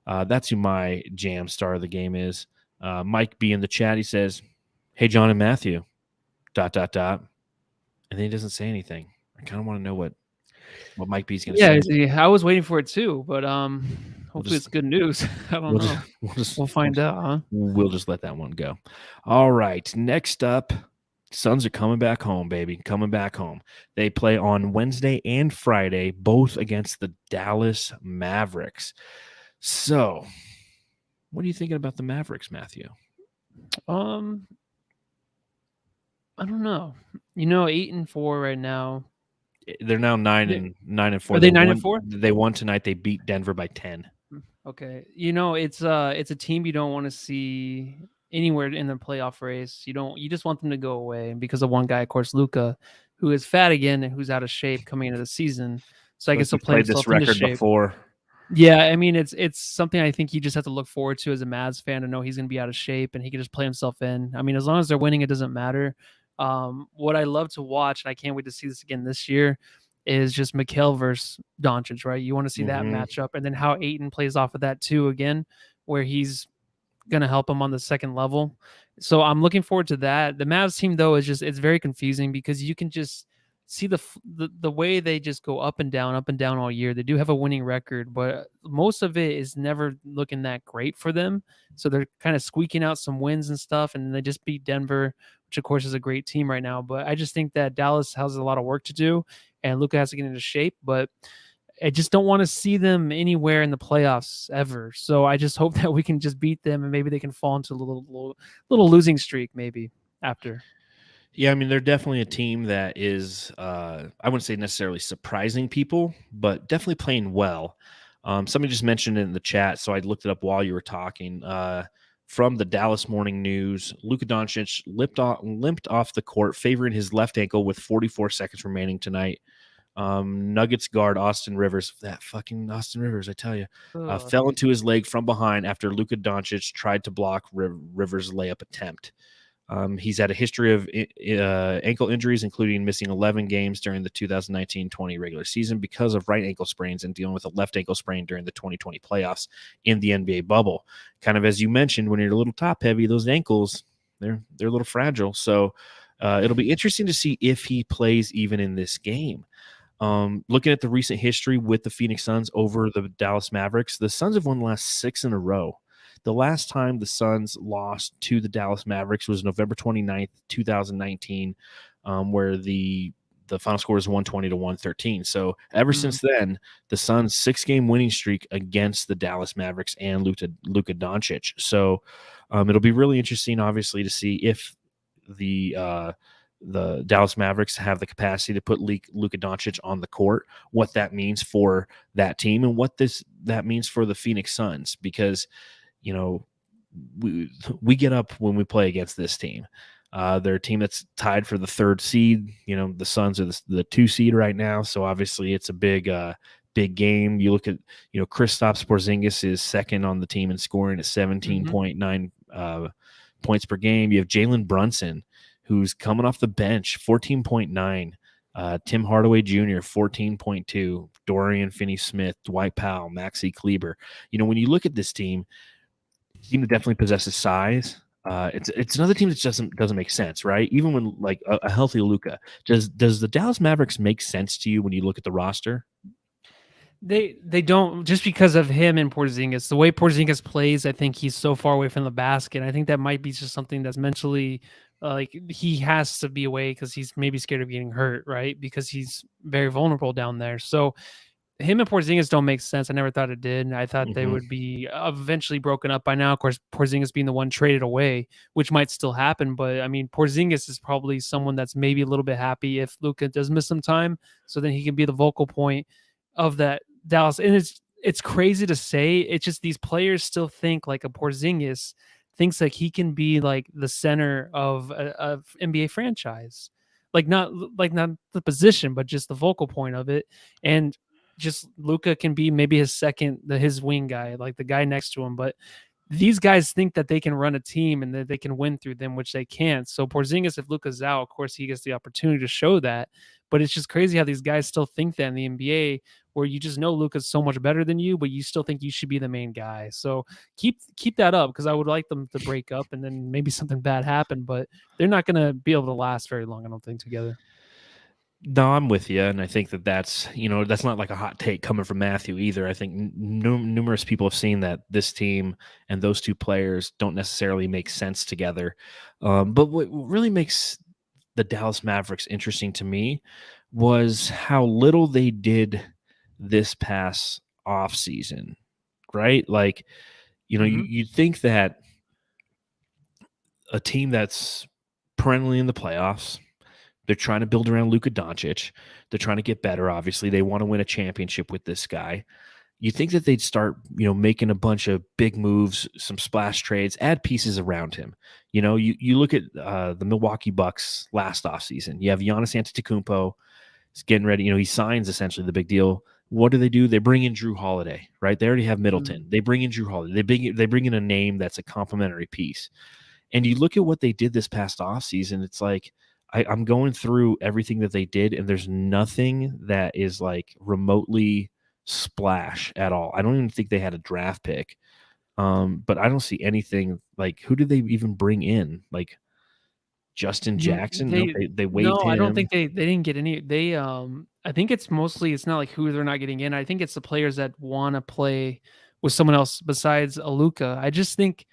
that's who my jam star of the game is. Mike B in the chat, he says, hey, John and Matthew, ... And then he doesn't say anything. I kind of want to know what Mike B's going to say. Yeah, I was waiting for it too, but hopefully it's good news. I don't know. We'll find out, huh? We'll just let that one go. All right, next up, Suns are coming back home, baby. Coming back home. They play on Wednesday and Friday, both against the Dallas Mavericks. So, what are you thinking about the Mavericks, Matthew? I don't know. 8-4 right now. They're now 9-4. Are they 9-4? They won tonight. They beat Denver by 10. Okay. It's a team you don't want to see anywhere in the playoff race. You just want them to go away. And because of one guy, of course, Luka, who is fat again and who's out of shape coming into the season. So I guess he'll play himself this record into shape. Before. Yeah, I mean it's something I think you just have to look forward to as a Mavs fan to know he's going to be out of shape and he can just play himself in. I mean, as long as they're winning, it doesn't matter. What I love to watch, and I can't wait to see this again this year, is just Mikal versus Doncic, right? You want to see that matchup, and then how Ayton plays off of that too again, where he's going to help him on the second level. So I'm looking forward to that. The Mavs team, though, it's very confusing because you can just see the way they just go up and down all year. They do have a winning record, but most of it is never looking that great for them. So they're kind of squeaking out some wins and stuff, and they just beat Denver, which of course is a great team right now. But I just think that Dallas has a lot of work to do, and Luka has to get into shape. But I just don't want to see them anywhere in the playoffs ever. So I just hope that we can just beat them, and maybe they can fall into a little losing streak maybe after. Yeah, I mean, they're definitely a team that is, I wouldn't say necessarily surprising people, but definitely playing well. Somebody just mentioned it in the chat, so I looked it up while you were talking. From the Dallas Morning News, Luka Doncic limped off the court, favoring his left ankle with 44 seconds remaining tonight. Nuggets guard Austin Rivers, that fucking Austin Rivers, I tell you, fell into his leg from behind after Luka Doncic tried to block Rivers' layup attempt. He's had a history of ankle injuries, including missing 11 games during the 2019-20 regular season because of right ankle sprains and dealing with a left ankle sprain during the 2020 playoffs in the NBA bubble. Kind of as you mentioned, when you're a little top heavy, those ankles, they're a little fragile. So it'll be interesting to see if he plays even in this game. Looking at the recent history with the Phoenix Suns over the Dallas Mavericks, the Suns have won the last 6 in a row. The last time the Suns lost to the Dallas Mavericks was November 29th, 2019. where the final score is 120 to 113. So ever since then, the Suns' 6-game winning streak against the Dallas Mavericks and Luka Doncic. So it'll be really interesting, obviously, to see if the Dallas Mavericks have the capacity to put Luka Doncic on the court, what that means for that team, and what that means for the Phoenix Suns, because we get up when we play against this team. They're a team that's tied for the 3rd seed. The Suns are the 2 seed right now, so obviously it's a big game. You look at Kristaps Porzingis is 2nd on the team in scoring at 17.9 points per game. You have Jalen Brunson, who's coming off the bench, 14.9. Tim Hardaway Jr., 14.2. Dorian Finney-Smith, Dwight Powell, Maxi Kleber. When you look at this team that definitely possesses size. It's another team that doesn't make sense, right? Even when like a healthy Luka, does the Dallas Mavericks make sense to you when you look at the roster? They don't, just because of him and Porzingis. The way Porzingis plays, I think he's so far away from the basket. I think that might be just something that's mentally like he has to be away because he's maybe scared of getting hurt, right? Because he's very vulnerable down there. So him and Porzingis don't make sense. I never thought it did. I thought they would be eventually broken up by now. Of course, Porzingis being the one traded away, which might still happen. But I mean, Porzingis is probably someone that's maybe a little bit happy if Luka does miss some time, so then he can be the vocal point of that Dallas. And it's crazy to say. It's just these players still think like a Porzingis thinks like he can be like the center of a NBA franchise, not the position, but just the vocal point of it. And just Luka can be maybe his wing guy, like the guy next to him. But these guys think that they can run a team and that they can win through them, which they can't. So Porzingis, if Luka's out, of course he gets the opportunity to show that. But it's just crazy how these guys still think that in the NBA, where you just know Luka's so much better than you, but you still think you should be the main guy. So keep that up, because I would like them to break up and then maybe something bad happen, but they're not going to be able to last very long, I don't think, together. No, I'm with you, and I think that's not like a hot take coming from Matthew either. I think numerous people have seen that this team and those two players don't necessarily make sense together. But what really makes the Dallas Mavericks interesting to me was how little they did this past off season, right? Like, you'd think that a team that's perennially in the playoffs, they're trying to build around Luka Doncic. They're trying to get better, obviously. They want to win a championship with this guy. You think that they'd start, making a bunch of big moves, some splash trades, add pieces around him. You look at the Milwaukee Bucks last offseason. You have Giannis Antetokounmpo. He's getting ready. He signs essentially the big deal. What do? They bring in Drew Holiday, right? They already have Middleton. They bring in Drew Holiday. They bring in a name that's a complementary piece. And you look at what they did this past offseason, it's like, I'm going through everything that they did, and there's nothing that is like remotely splash at all. I don't even think they had a draft pick. But I don't see anything like, who did they even bring in? Like Justin Jackson? They waived him. No, I don't think they didn't get any. They I think it's not like who they're not getting in. I think it's the players that want to play with someone else besides Luka. I just think,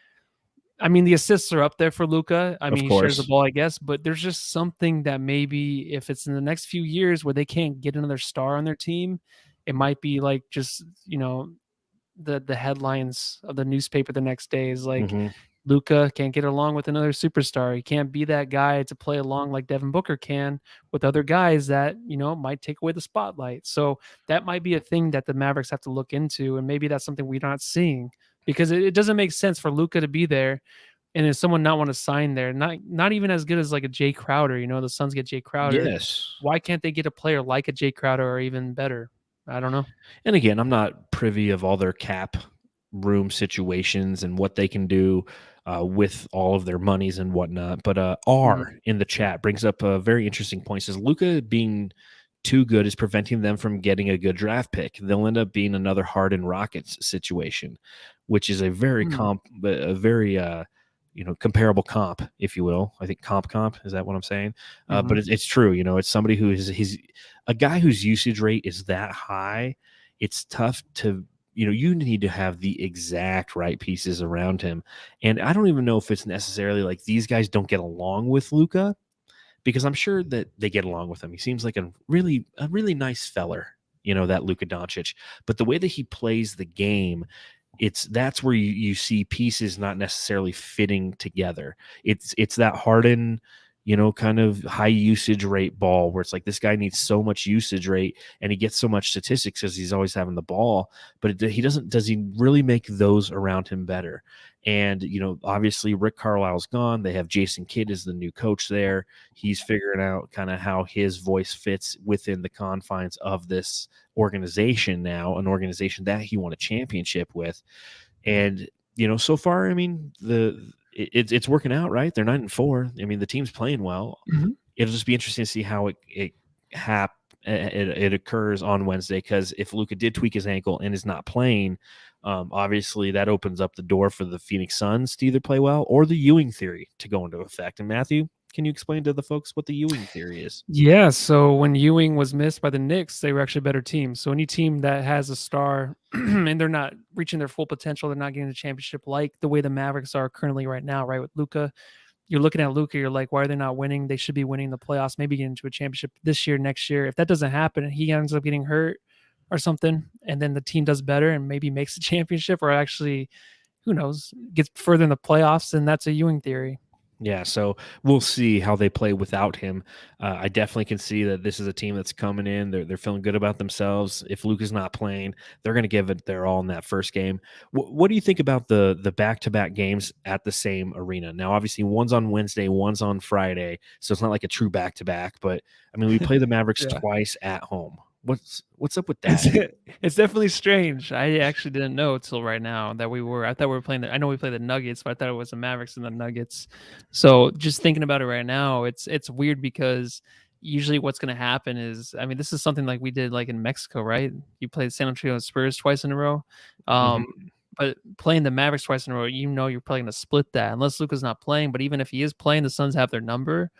I mean, the assists are up there for Luka. I mean, he shares the ball, I guess, but there's just something that maybe if it's in the next few years where they can't get another star on their team, it might be like just, the headlines of the newspaper the next day is like, Luka can't get along with another superstar. He can't be that guy to play along like Devin Booker can with other guys that, might take away the spotlight. So that might be a thing that the Mavericks have to look into. And maybe that's something we're not seeing, because it doesn't make sense for Luka to be there and if someone not want to sign there, not even as good as like a Jay Crowder. The Suns get Jay Crowder. Yes. Why can't they get a player like a Jay Crowder or even better? I don't know. And again, I'm not privy of all their cap room situations and what they can do with all of their monies and whatnot. But R in the chat brings up a very interesting point. Says Luka being too good is preventing them from getting a good draft pick. They'll end up being another Harden Rockets situation, which is a very comparable comp, if you will. I think comp is that what I'm saying? But it's true. It's somebody who he's a guy whose usage rate is that high. It's tough to, you need to have the exact right pieces around him. And I don't even know if it's necessarily like these guys don't get along with Luka. because I'm sure that they get along with him. He seems like a really nice feller, that Luka Doncic. But the way that he plays the game, that's where you see pieces not necessarily fitting together. It's that Harden, kind of high usage rate ball where it's like this guy needs so much usage rate and he gets so much statistics because he's always having the ball, but does he really make those around him better? And, obviously Rick Carlisle's gone. They have Jason Kidd as the new coach there. He's figuring out kind of how his voice fits within the confines of this organization now, an organization that he won a championship with. And, so far, I mean, it's working out, right? They're 9-4. I mean, the team's playing well. Mhm. It'll just be interesting to see how it occurs on Wednesday, because if Luka did tweak his ankle and is not playing, obviously that opens up the door for the Phoenix Suns to either play well or the Ewing theory to go into effect. And Matthew, can you explain to the folks what the Ewing theory is? Yeah, so when Ewing was missed by the Knicks, they were actually a better team. So any team that has a star and they're not reaching their full potential, they're not getting the championship like the way the Mavericks are currently right now, right? With Luka, you're looking at Luka, you're like, why are they not winning? They should be winning the playoffs, maybe getting into a championship this year, next year. If that doesn't happen and he ends up getting hurt or something, and then the team does better and maybe makes the championship, or actually, who knows, gets further in the playoffs, then that's a Ewing theory. Yeah, so we'll see how they play without him. I definitely can see that this is a team that's coming in. They're feeling good about themselves. If Luka's not playing, they're going to give it their all in that first game. What do you think about the back-to-back games at the same arena? Now, obviously, one's on Wednesday, one's on Friday, so it's not like a true back-to-back. But I mean, we play the Mavericks Yeah. twice at home. What's up with that? It's definitely strange. I actually didn't know till right now that I thought we were playing I know we played the Nuggets, but I thought it was the Mavericks and the Nuggets. So just thinking about it right now, it's weird because usually what's going to happen is, I mean, this is something like we did like in Mexico, right? You played San Antonio Spurs twice in a row. Mhm. But playing the Mavericks twice in a row, you're probably going to split that unless Luka's not playing. But even if he is playing, the Suns have their number.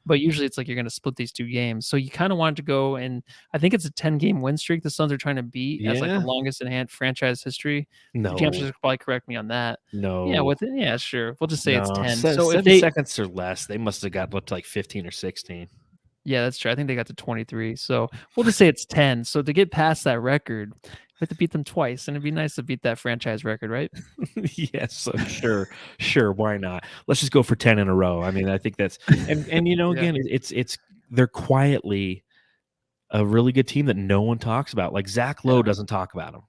But usually it's like you're going to split these two games. So you kind of want to go, and I think it's a 10-game win streak the Suns are trying to beat as like Yeah. the longest in hand franchise history. No, The championship will probably correct me on that. no. Yeah, sure. We'll just say it's No, 10. se- So if 7 they, seconds or less, they must have got up to like 15 or 16. yeah, that's true. I think they got to 23. So we'll just say it's 10. So to get past that record, we have to beat them twice, and it'd be nice to beat that franchise record, right? Yes, so sure, why not? Let's just go for 10 in a row. I mean, I think that's and Yeah. again, it's they're quietly a really good team that no one talks about. Like Zach Lowe doesn't talk about them.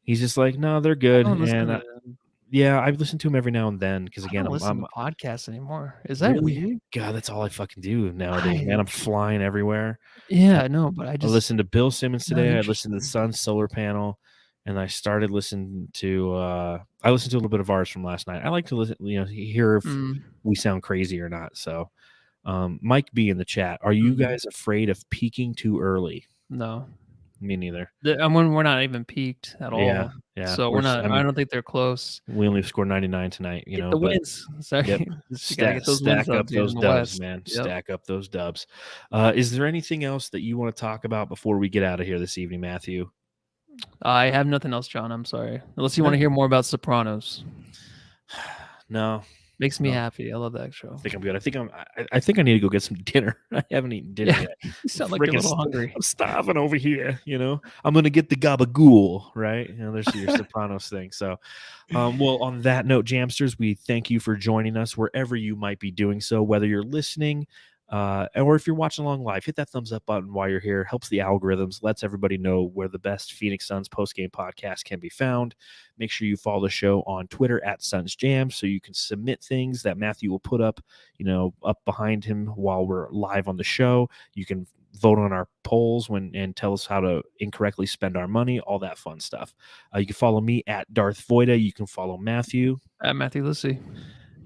He's just like, no, they're good. I don't listen And to them. yeah, I listen to him every now and then because I again, don't listen I'm to podcasts anymore. Is that really weird? God, that's all I fucking do nowadays, man. I'm flying everywhere. Yeah, I know, but I I just listened to Bill Simmons not today. I listened to the interested. Sun Solar Panel, and I started listening to. I listened to a little bit of ours from last night. I like to listen, hear if Mm, we sound crazy or not. So, Mike B in the chat, are you Mhm. guys afraid of peaking too early? no. Me neither. I mean, we're not even peaked at Yeah, all. yeah. So we're not. I I mean, don't think they're close. we only scored 99 tonight. Get the But wins. Sorry, yep. just gotta get those Stack wins up, up dude, those in the dubs, West. man. Yep. Stack up those dubs. Is there anything else that you want to talk about before we get out of here this evening, Matthew? I have nothing else, John. I'm sorry. Unless you want to No. hear more about Sopranos. No, Makes me No. happy. I love that show. I think I'm good. I think I need to go get some dinner. I haven't eaten dinner Yeah. yet. You sound like you're a Freaking little hungry. I'm starving over here. I'm gonna get the gabagool, right? There's your Sopranos thing. So, well, on that note, Jamsters, we thank you for joining us wherever you might be doing so, whether you're listening. Or if you're watching along live, hit that thumbs up button while you're here. Helps the algorithms, lets everybody know where the best Phoenix Suns post-game podcast can be found. Make sure you follow the show on Twitter at Suns Jam so you can submit things that Matthew will put up, up behind him while we're live on the show. You can vote on our polls and tell us how to incorrectly spend our money, all that fun stuff. You can follow me at Darth Voida. You can follow Matthew. Matthew Lissy.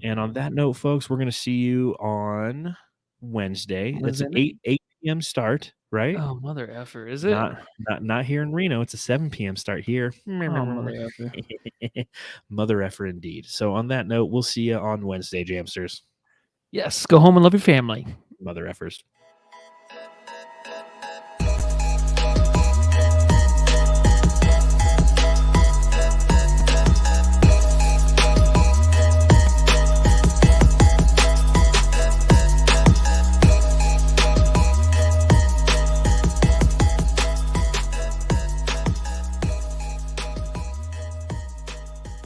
And on that note, folks, we're going to see you on Wednesday. That's an Wednesday 8 p.m. start, right? Oh, mother effer. Is it? Not here in Reno. It's a 7 p.m. start here. Oh, mother effer. Mother effer indeed. So on that note, we'll see you on Wednesday, Jamsters. Yes. Go home and love your family. Mother effers.